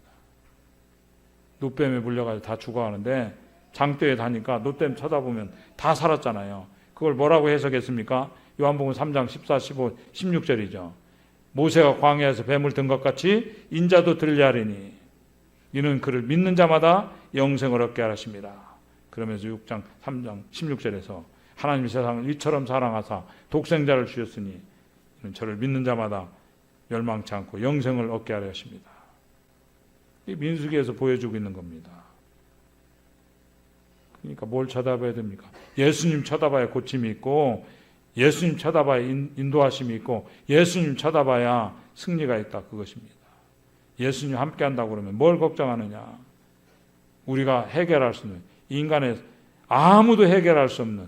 노뱀에 물려가지고 다 죽어가는데 장대에 다니까 노뱀 쳐다보면 다 살았잖아요. 그걸 뭐라고 해석했습니까? 요한복음 3장 14, 15, 16절이죠. 모세가 광야에서 뱀을 든 것 같이 인자도 들리하리니 이는 그를 믿는 자마다 영생을 얻게 하십니다. 그러면서 6장 3장 16절에서 하나님이 세상을 이처럼 사랑하사 독생자를 주셨으니 이는 저를 믿는 자마다 멸망치 않고 영생을 얻게 하려 하십니다. 이 민수기에서 보여주고 있는 겁니다. 그러니까 뭘 쳐다봐야 됩니까? 예수님 쳐다봐야 고침이 있고 예수님 쳐다봐야 인도하심이 있고 예수님 쳐다봐야 승리가 있다 그것입니다. 예수님 함께 한다고 그러면 뭘 걱정하느냐? 우리가 해결할 수 있는 인간의 아무도 해결할 수 없는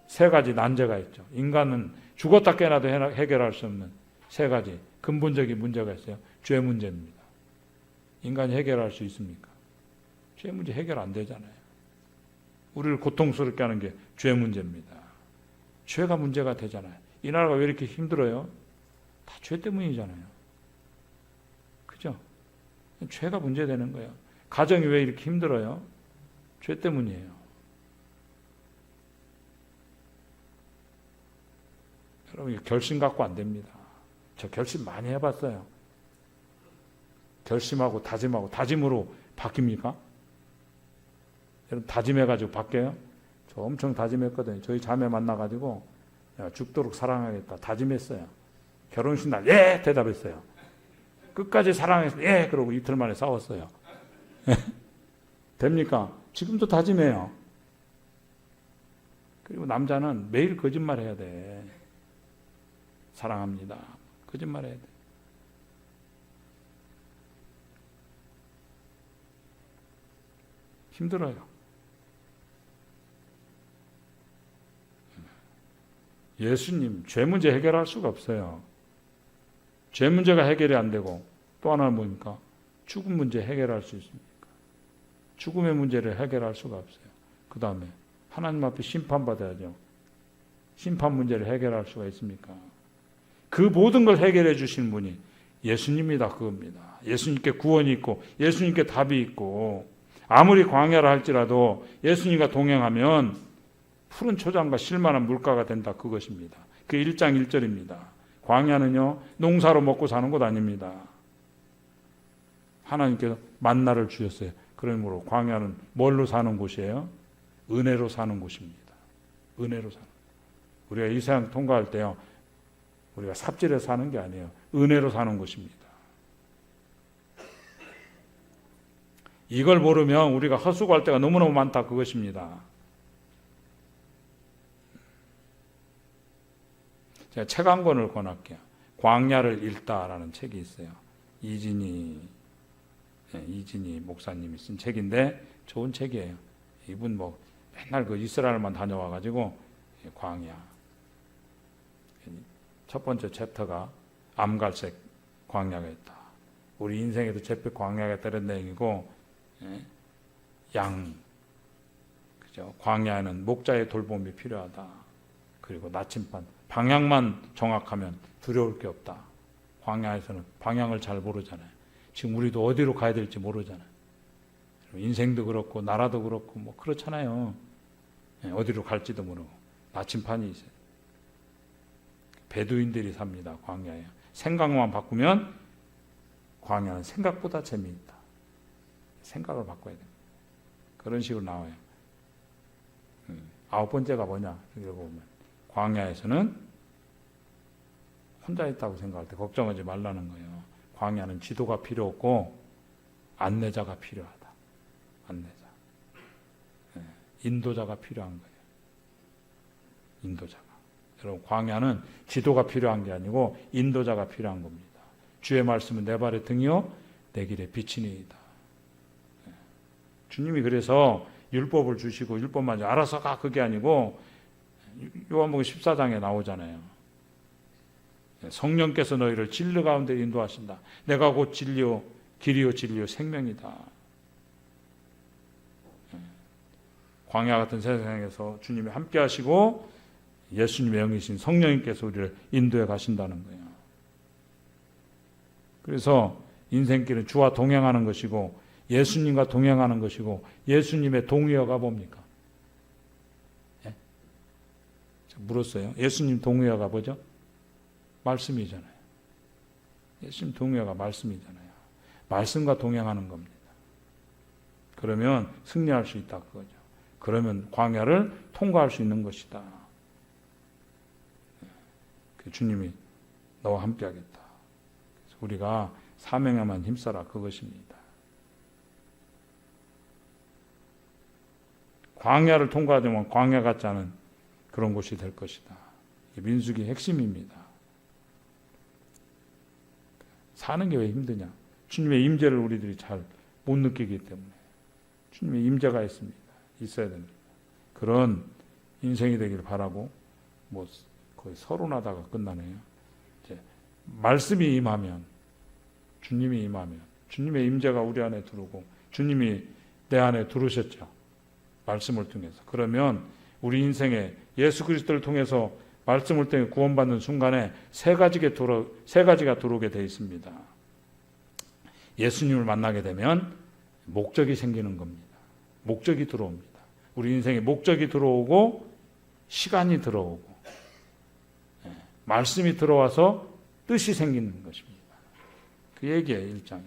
세 가지 난제가 있죠. 인간은 죽었다 깨나도 해결할 수 없는 세 가지 근본적인 문제가 있어요. 죄 문제입니다. 인간이 해결할 수 있습니까? 죄 문제 해결 안 되잖아요. 우리를 고통스럽게 하는 게 죄 문제입니다. 죄가 문제가 되잖아요. 이 나라가 왜 이렇게 힘들어요? 다 죄 때문이잖아요. 그죠? 죄가 문제되는 거예요. 가정이 왜 이렇게 힘들어요? 죄 때문이에요. 여러분 결심 갖고 안 됩니다. 저 결심 많이 해봤어요. 결심하고 다짐하고 다짐으로 바뀝니까? 여러분 다짐해가지고 바뀌어요? 저 엄청 다짐했거든요. 저희 자매 만나가지고 야, 죽도록 사랑하겠다 다짐했어요. 결혼식 날 예 대답했어요. 끝까지 사랑해서 예 그러고 이틀 만에 싸웠어요. 됩니까? 지금도 다짐해요. 그리고 남자는 매일 거짓말 해야 돼. 사랑합니다. 거짓말 해야 돼. 힘들어요. 예수님 죄 문제 해결할 수가 없어요. 죄 문제가 해결이 안 되고 또 하나는 뭡니까? 죽음 문제 해결할 수 있습니까? 죽음의 문제를 해결할 수가 없어요. 그 다음에 하나님 앞에 심판받아야죠. 심판 문제를 해결할 수가 있습니까? 그 모든 걸 해결해 주신 분이 예수님이다 그겁니다. 예수님께 구원이 있고 예수님께 답이 있고 아무리 광야라 할지라도 예수님과 동행하면 푸른 초장과 실만한 물가가 된다 그것입니다. 그 1장 1절입니다. 광야는요 농사로 먹고 사는 곳 아닙니다. 하나님께서 만나를 주셨어요. 그러므로 광야는 뭘로 사는 곳이에요? 은혜로 사는 곳입니다. 은혜로 사는 곳. 우리가 이 세상 통과할 때요 우리가 삽질해 사는 게 아니에요. 은혜로 사는 곳입니다. 이걸 모르면 우리가 헛수고할 때가 너무너무 많다 그것입니다. 제가 책 한 권을 권할게요. 광야를 읽다라는 책이 있어요. 이진희 목사님이 쓴 책인데 좋은 책이에요. 이분 뭐 맨날 그 이스라엘만 다녀와가지고 광야. 첫 번째 챕터가 암갈색 광야가 있다. 우리 인생에도 잿빛 광야가 있다는 얘기고, 그죠? 광야에는 목자의 돌봄이 필요하다. 그리고 나침반, 방향만 정확하면 두려울 게 없다. 광야에서는 방향을 잘 모르잖아요. 지금 우리도 어디로 가야 될지 모르잖아요. 인생도 그렇고 나라도 그렇고 뭐 그렇잖아요. 어디로 갈지도 모르고 나침반이 있어요. 베두인들이 삽니다. 광야에. 생각만 바꾸면 광야는 생각보다 재미있다. 생각을 바꿔야 됩니다. 그런 식으로 나와요. 아홉 번째가 뭐냐? 읽어보면 광야에서는 혼자 있다고 생각할 때 걱정하지 말라는 거예요. 광야는 지도가 필요 없고 안내자가 필요하다. 안내자. 인도자가 필요한 거예요. 인도자가. 여러분, 광야는 지도가 필요한 게 아니고 인도자가 필요한 겁니다. 주의 말씀은 내 발의 등이요 내 길의 빛이니이다. 주님이 그래서 율법을 주시고 율법만 알아서 가 그게 아니고 요한복음 14장에 나오잖아요. 성령께서 너희를 진리 가운데 인도하신다. 내가 곧 진리요 길이요 진리요 생명이다. 광야 같은 세상에서 주님이 함께 하시고 예수님의 영이신 성령님께서 우리를 인도해 가신다는 거예요. 그래서 인생길은 주와 동행하는 것이고 예수님과 동행하는 것이고 예수님의 동의어가 뭡니까? 예? 물었어요. 예수님 동의어가 뭐죠? 말씀이잖아요. 예수님 동의어가 말씀이잖아요. 말씀과 동행하는 겁니다. 그러면 승리할 수 있다 그거죠. 그러면 광야를 통과할 수 있는 것이다. 주님이 너와 함께 하겠다. 그래서 우리가 사명에만 힘써라 그것입니다. 광야를 통과하면 광야 같지 않은 그런 곳이 될 것이다. 이게 민수기의 핵심입니다. 사는 게 왜 힘드냐? 주님의 임재를 우리들이 잘 못 느끼기 때문에. 주님의 임재가 있어야 됩니다. 그런 인생이 되기를 바라고 뭐 거의 서론하다가 끝나네요. 이제 말씀이 임하면, 주님이 임하면, 주님의 임재가 우리 안에 들어오고 주님이 내 안에 들어오셨죠. 말씀을 통해서. 그러면 우리 인생에 예수 그리스도를 통해서 말씀을 통해 구원받는 순간에 세 가지가 들어오게 되어 있습니다. 예수님을 만나게 되면 목적이 생기는 겁니다. 목적이 들어옵니다. 우리 인생에 목적이 들어오고 시간이 들어오고 말씀이 들어와서 뜻이 생기는 것입니다. 그 얘기예요. 1장이.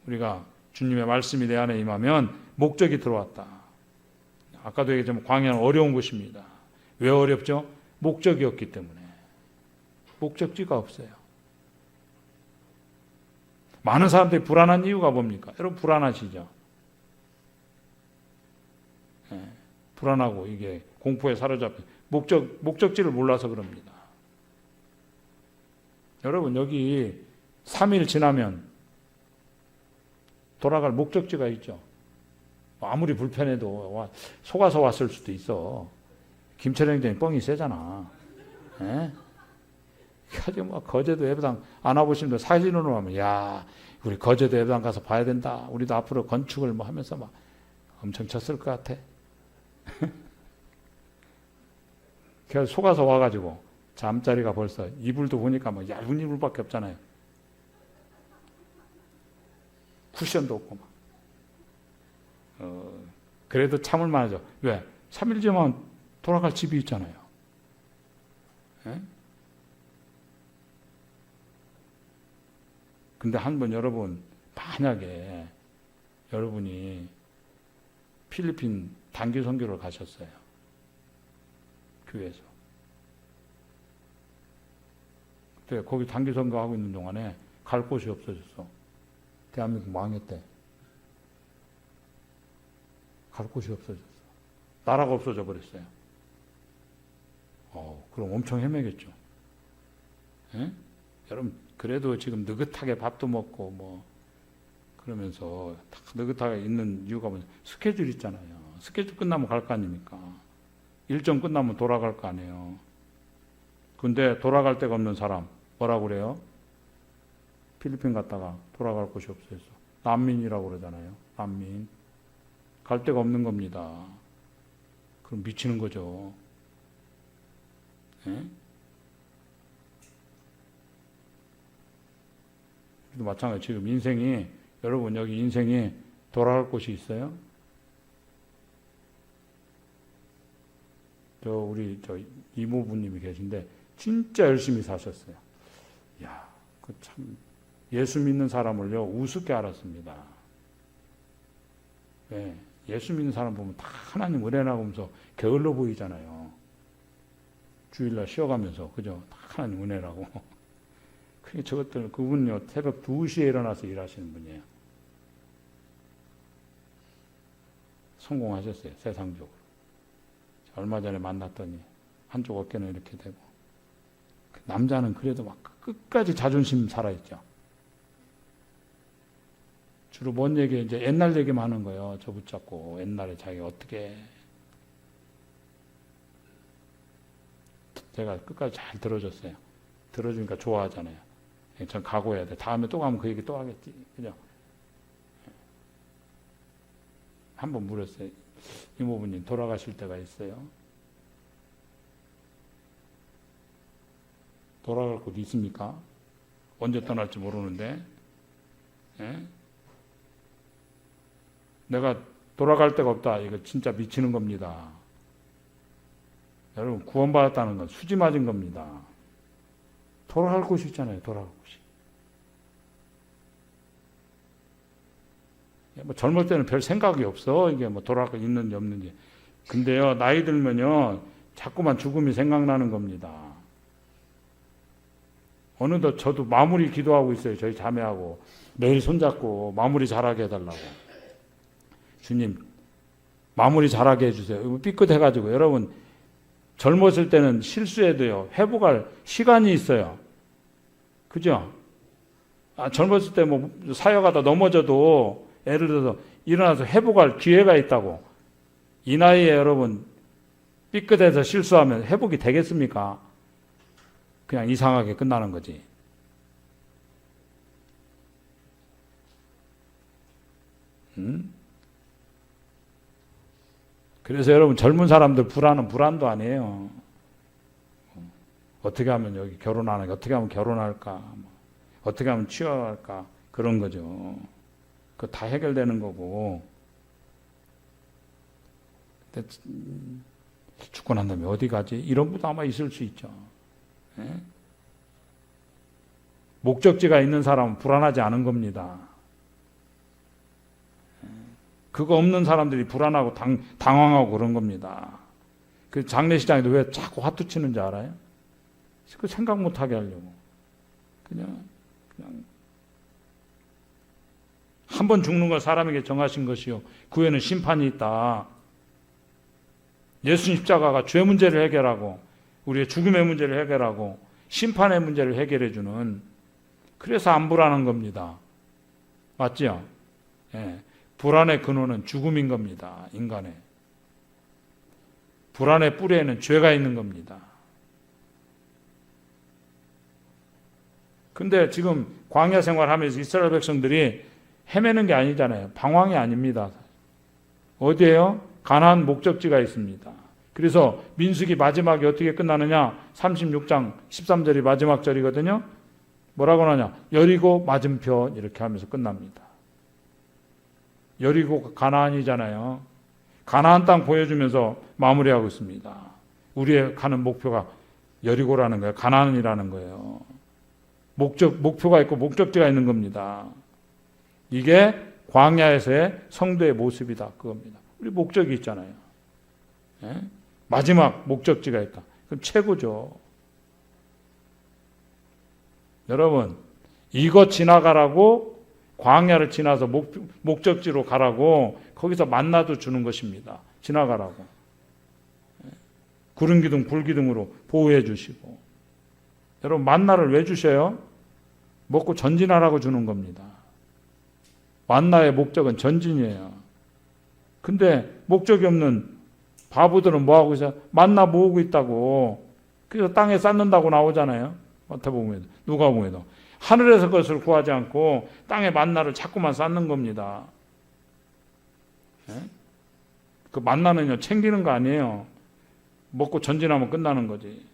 우리가 주님의 말씀이 내 안에 임하면 목적이 들어왔다. 아까도 얘기했지만 광야는 어려운 곳입니다. 왜 어렵죠? 목적이 없기 때문에. 목적지가 없어요. 많은 사람들이 불안한 이유가 뭡니까? 여러분 불안하시죠? 네, 불안하고 이게 공포에 사로잡혀 목적지를 몰라서 그럽니다. 여러분 여기 3일 지나면 돌아갈 목적지가 있죠. 아무리 불편해도 속아서 왔을 수도 있어. 김철영 장이 뻥이 세잖아. 예? 그래서 뭐 거제도 예배당 안 와보시는 분 사진으로 하면 야 우리 거제도 예배당 가서 봐야 된다. 우리도 앞으로 건축을 뭐 하면서 막 엄청 쳤을 것 같아. 그래서 속아서 와가지고 잠자리가 벌써 이불도 보니까 뭐 얇은 이불밖에 없잖아요. 쿠션도 없고 막. 그래도 참을 만하죠. 왜? 3일 지나면 돌아갈 집이 있잖아요. 예? 근데 한번 여러분 만약에 여러분이 필리핀 단기 선교를 가셨어요. 교회에서. 그때 거기 단기 선교하고 있는 동안에 갈 곳이 없어졌어. 대한민국 망했대. 갈 곳이 없어졌어. 나라가 없어져 버렸어요. 그럼 엄청 헤매겠죠. 예? 여러분 그래도 지금 느긋하게 밥도 먹고 뭐 그러면서 느긋하게 있는 이유가 뭐냐? 스케줄 있잖아요. 스케줄 끝나면 갈 거 아닙니까? 일정 끝나면 돌아갈 거 아니에요. 근데 돌아갈 데가 없는 사람 뭐라고 그래요? 필리핀 갔다가 돌아갈 곳이 없어서 난민이라고 그러잖아요. 난민. 갈 데가 없는 겁니다. 그럼 미치는 거죠. 예? 마찬가지. 지금 인생이, 여러분 여기 인생이 돌아갈 곳이 있어요? 우리 이모부님이 계신데 진짜 열심히 사셨어요. 야, 그 참 예수 믿는 사람을요 우습게 알았습니다. 왜? 예수 믿는 사람 보면 다 하나님 은혜라고 하면서 게을러 보이잖아요. 주일날 쉬어가면서 그죠? 다 하나님 은혜라고. 저것들 그분요 새벽 2시에 일어나서 일하시는 분이에요. 성공하셨어요 세상적으로. 얼마 전에 만났더니 한쪽 어깨는 이렇게 되고, 남자는 그래도 막 끝까지 자존심 살아있죠. 주로 뭔 얘기, 이제 옛날 얘기만 하는 거예요. 저 붙잡고 옛날에 자기가 어떻게. 제가 끝까지 잘 들어줬어요. 들어주니까 좋아하잖아요. 전 각오해야 돼. 다음에 또 가면 그 얘기 또 하겠지. 그죠? 한번 물었어요. 이모부님 돌아가실 때가 있어요? 돌아갈 곳 있습니까? 언제 떠날지 모르는데. 예? 내가 돌아갈 데가 없다. 이거 진짜 미치는 겁니다. 여러분 구원받았다는 건 수지 맞은 겁니다. 돌아갈 곳이 있잖아요. 돌아갈 곳이. 뭐 젊을 때는 별 생각이 없어. 이게 뭐 돌아갈 거 있는지 없는지. 근데요 나이 들면요 자꾸만 죽음이 생각나는 겁니다. 어느덧 저도 마무리 기도하고 있어요. 저희 자매하고 매일 손잡고 마무리 잘하게 해달라고. 주님 마무리 잘하게 해주세요. 삐끗해가지고. 여러분 젊었을 때는 실수해도요 회복할 시간이 있어요. 그죠? 젊었을 때 뭐 사역하다 넘어져도 예를 들어서 일어나서 회복할 기회가 있다고. 이 나이에 여러분 삐끗해서 실수하면 회복이 되겠습니까? 그냥 이상하게 끝나는 거지. 그래서 여러분 젊은 사람들 불안은 불안도 아니에요. 어떻게 하면 여기 결혼하는, 어떻게 하면 결혼할까, 어떻게 하면 취업할까, 그런 거죠. 그거 다 해결되는 거고. 근데 죽고 난 다음에 어디 가지? 이런 것도 아마 있을 수 있죠. 예? 목적지가 있는 사람은 불안하지 않은 겁니다. 그거 없는 사람들이 불안하고 당황하고 그런 겁니다. 그 장례식장에도 왜 자꾸 화투 치는지 알아요? 그 생각 못하게 하려고. 그냥 한 번 죽는 걸 사람에게 정하신 것이요 그 후에는 심판이 있다. 예수님 십자가가 죄 문제를 해결하고 우리의 죽음의 문제를 해결하고 심판의 문제를 해결해 주는, 그래서 안 불안한 겁니다. 맞죠? 예. 불안의 근원은 죽음인 겁니다. 인간의. 불안의 뿌리에는 죄가 있는 겁니다. 근데 지금 광야 생활하면서 이스라엘 백성들이 헤매는 게 아니잖아요. 방황이 아닙니다. 어디에요? 가나안 목적지가 있습니다. 그래서 민수기 마지막에 어떻게 끝나느냐? 36장 13절이 마지막 절이거든요. 뭐라고 하냐? 여리고 맞은편 이렇게 하면서 끝납니다. 여리고 가나안이잖아요. 가나안 땅 보여주면서 마무리하고 있습니다. 우리의 가는 목표가 여리고라는 거예요. 가나안이라는 거예요. 목표가 있고 목적지가 있는 겁니다. 이게 광야에서의 성도의 모습이다. 그겁니다. 우리 목적이 있잖아요. 예? 마지막 목적지가 있다. 그럼 최고죠. 여러분, 이거 지나가라고, 광야를 지나서 목적지로 가라고, 거기서 만나도 주는 것입니다. 지나가라고. 구름 기둥, 불 기둥으로 보호해 주시고. 여러분, 만나를 왜 주셔요? 먹고 전진하라고 주는 겁니다. 만나의 목적은 전진이에요. 근데 목적이 없는 바보들은 뭐하고 있어요? 만나 모으고 있다고. 그래서 땅에 쌓는다고 나오잖아요. 마태복음에도 누가복음에도 하늘에서 것을 구하지 않고 땅에 만나를 자꾸만 쌓는 겁니다. 예? 그 만나는요 챙기는 거 아니에요. 먹고 전진하면 끝나는 거지.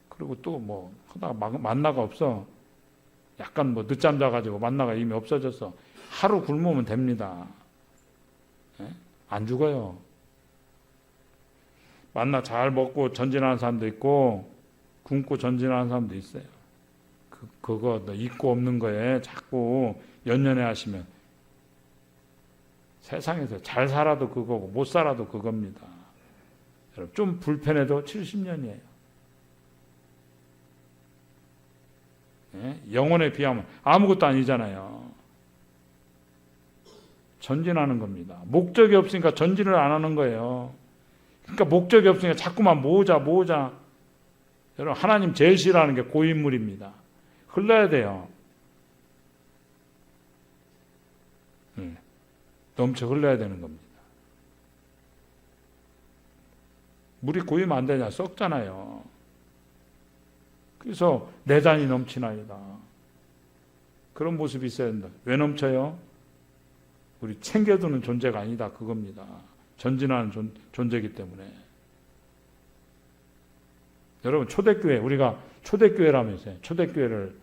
그리고 또 뭐 하다가 만나가 없어. 약간 뭐 늦잠 자가지고 만나가 이미 없어졌어. 하루 굶으면 됩니다. 예? 안 죽어요. 만나 잘 먹고 전진하는 사람도 있고 굶고 전진하는 사람도 있어요. 그거 있고 없는 거에 자꾸 연연해 하시면 세상에서 잘 살아도 그거고 못 살아도 그겁니다. 여러분 좀 불편해도 70년이에요. 예? 영혼에 비하면 아무것도 아니잖아요. 전진하는 겁니다. 목적이 없으니까 전진을 안 하는 거예요. 그러니까 목적이 없으니까 자꾸만 모으자. 여러분 하나님 제일 싫어하는 게 고인물입니다. 흘러야 돼요. 넘쳐 흘러야 되는 겁니다. 물이 고이면 안 되냐? 썩잖아요. 그래서 내단이 넘치나이다. 그런 모습이 있어야 된다. 왜 넘쳐요? 우리 챙겨두는 존재가 아니다. 그겁니다. 전진하는 존재이기 때문에. 여러분 초대교회 우리가 초대교회라면서요. 초대교회를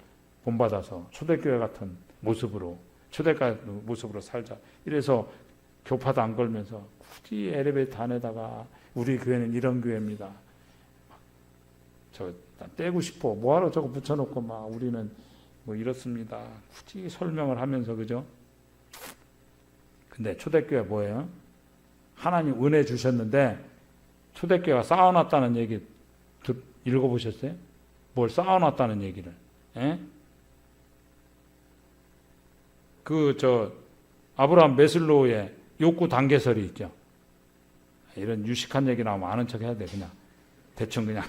본받아서 초대교회 같은 모습으로 초대교회 모습으로 살자. 이래서 교파도 안 걸면서 굳이 엘리베이터 안에다가 우리 교회는 이런 교회입니다. 저 떼고 싶어. 뭐하러 저거 붙여놓고 막 우리는 뭐 이렇습니다. 굳이 설명을 하면서 그죠? 근데 초대교회 뭐예요? 하나님 은혜 주셨는데 초대교회가 쌓아놨다는 얘기 읽어보셨어요? 뭘 쌓아놨다는 얘기를? 에? 아브라함 메슬로우의 욕구 단계설이 있죠. 이런 유식한 얘기 나오면 아는 척 해야 돼. 그냥 대충 그냥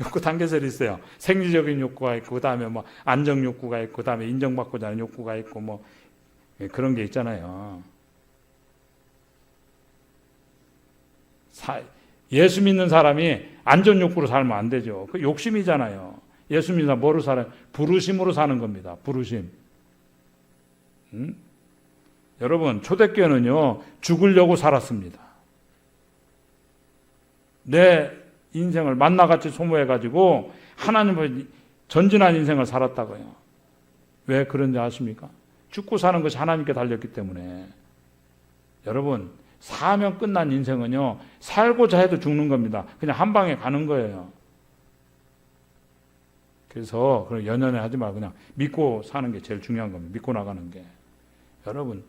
욕구 단계설이 있어요. 생리적인 욕구가 있고, 그 다음에 뭐 안정 욕구가 있고, 그 다음에 인정받고자 하는 욕구가 있고, 뭐 그런 게 있잖아요. 예수 믿는 사람이 안전 욕구로 살면 안 되죠. 그 욕심이잖아요. 예수 믿는 사람 뭐로 살아요? 부르심으로 사는 겁니다. 부르심. 여러분 초대교회는요 죽으려고 살았습니다. 내 인생을 만나같이 소모해가지고 하나님을 전진한 인생을 살았다고요. 왜 그런지 아십니까? 죽고 사는 것이 하나님께 달렸기 때문에. 여러분 사면 끝난 인생은요 살고자 해도 죽는 겁니다. 그냥 한 방에 가는 거예요. 그래서 연연해 하지 말고 그냥 믿고 사는 게 제일 중요한 겁니다. 믿고 나가는 게. 여러분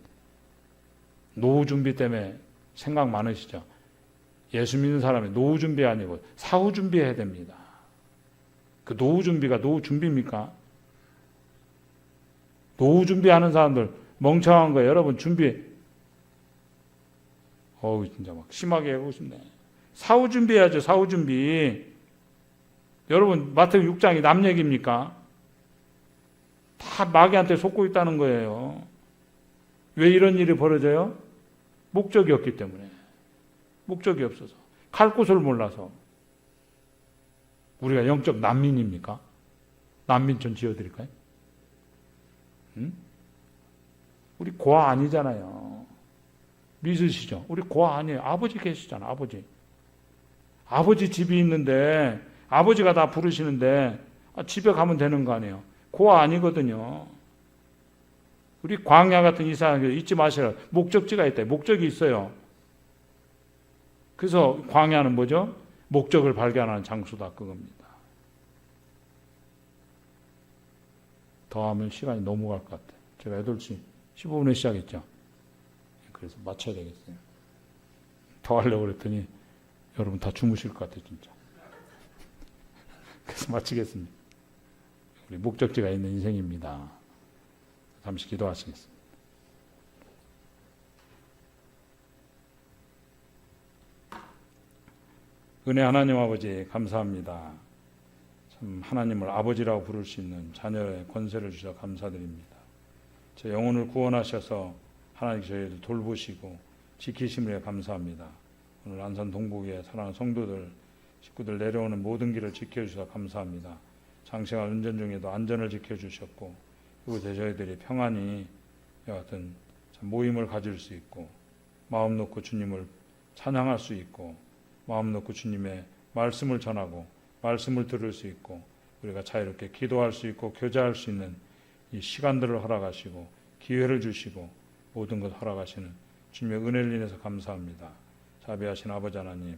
노후 준비 때문에 생각 많으시죠? 예수 믿는 사람이 노후 준비 아니고 사후 준비해야 됩니다. 그 노후 준비가 노후 준비입니까? 노후 준비하는 사람들 멍청한 거예요. 여러분 준비 진짜 막 심하게 하고 싶네. 사후 준비해야죠. 사후 준비. 여러분 마태복음 6장이 남 얘기입니까? 다 마귀한테 속고 있다는 거예요. 왜 이런 일이 벌어져요? 목적이 없기 때문에. 목적이 없어서. 갈 곳을 몰라서. 우리가 영적 난민입니까? 난민촌 지어드릴까요? 응? 우리 고아 아니잖아요. 믿으시죠? 우리 고아 아니에요. 아버지 계시잖아. 아버지 집이 있는데 아버지가 다 부르시는데 집에 가면 되는 거 아니에요. 고아 아니거든요. 우리 광야 같은 이상한 거 잊지 마시라. 목적지가 있다. 목적이 있어요. 그래서 광야는 뭐죠? 목적을 발견하는 장소다. 그겁니다. 더 하면 시간이 넘어갈 것 같아요. 제가 8시 15분에 시작했죠. 그래서 맞춰야 되겠어요. 더 하려고 그랬더니 여러분 다 주무실 것 같아요. 진짜. 그래서 마치겠습니다. 우리 목적지가 있는 인생입니다. 잠시 기도하시겠습니다. 은혜 하나님 아버지 감사합니다. 참 하나님을 아버지라고 부를 수 있는 자녀의 권세를 주셔서 감사드립니다. 제 영혼을 구원하셔서 하나님 저희를 돌보시고 지키심에 감사합니다. 오늘 안산 동북에 사랑하는 성도들 식구들 내려오는 모든 길을 지켜주셔서 감사합니다. 장시간 운전 중에도 안전을 지켜주셨고 이곳에 저희들이 평안히 이와 같은 모임을 가질 수 있고 마음 놓고 주님을 찬양할 수 있고 마음 놓고 주님의 말씀을 전하고 말씀을 들을 수 있고 우리가 자유롭게 기도할 수 있고 교제할 수 있는 이 시간들을 허락하시고 기회를 주시고 모든 것 허락하시는 주님의 은혜를 인해서 감사합니다. 자비하신 아버지 하나님,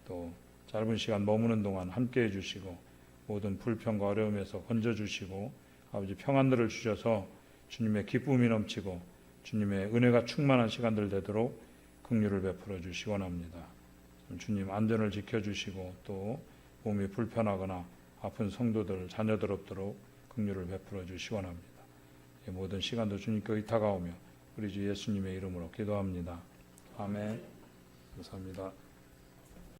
또 짧은 시간 머무는 동안 함께해 주시고 모든 불평과 어려움에서 건져주시고 아버지 평안들을 주셔서 주님의 기쁨이 넘치고 주님의 은혜가 충만한 시간들 되도록 긍휼을 베풀어 주시기 원합니다. 주님 안전을 지켜주시고 또 몸이 불편하거나 아픈 성도들 자녀들 없도록 긍휼을 베풀어 주시기 원합니다. 이 모든 시간도 주님께 의탁하오며 우리 주 예수님의 이름으로 기도합니다. 아멘. 감사합니다.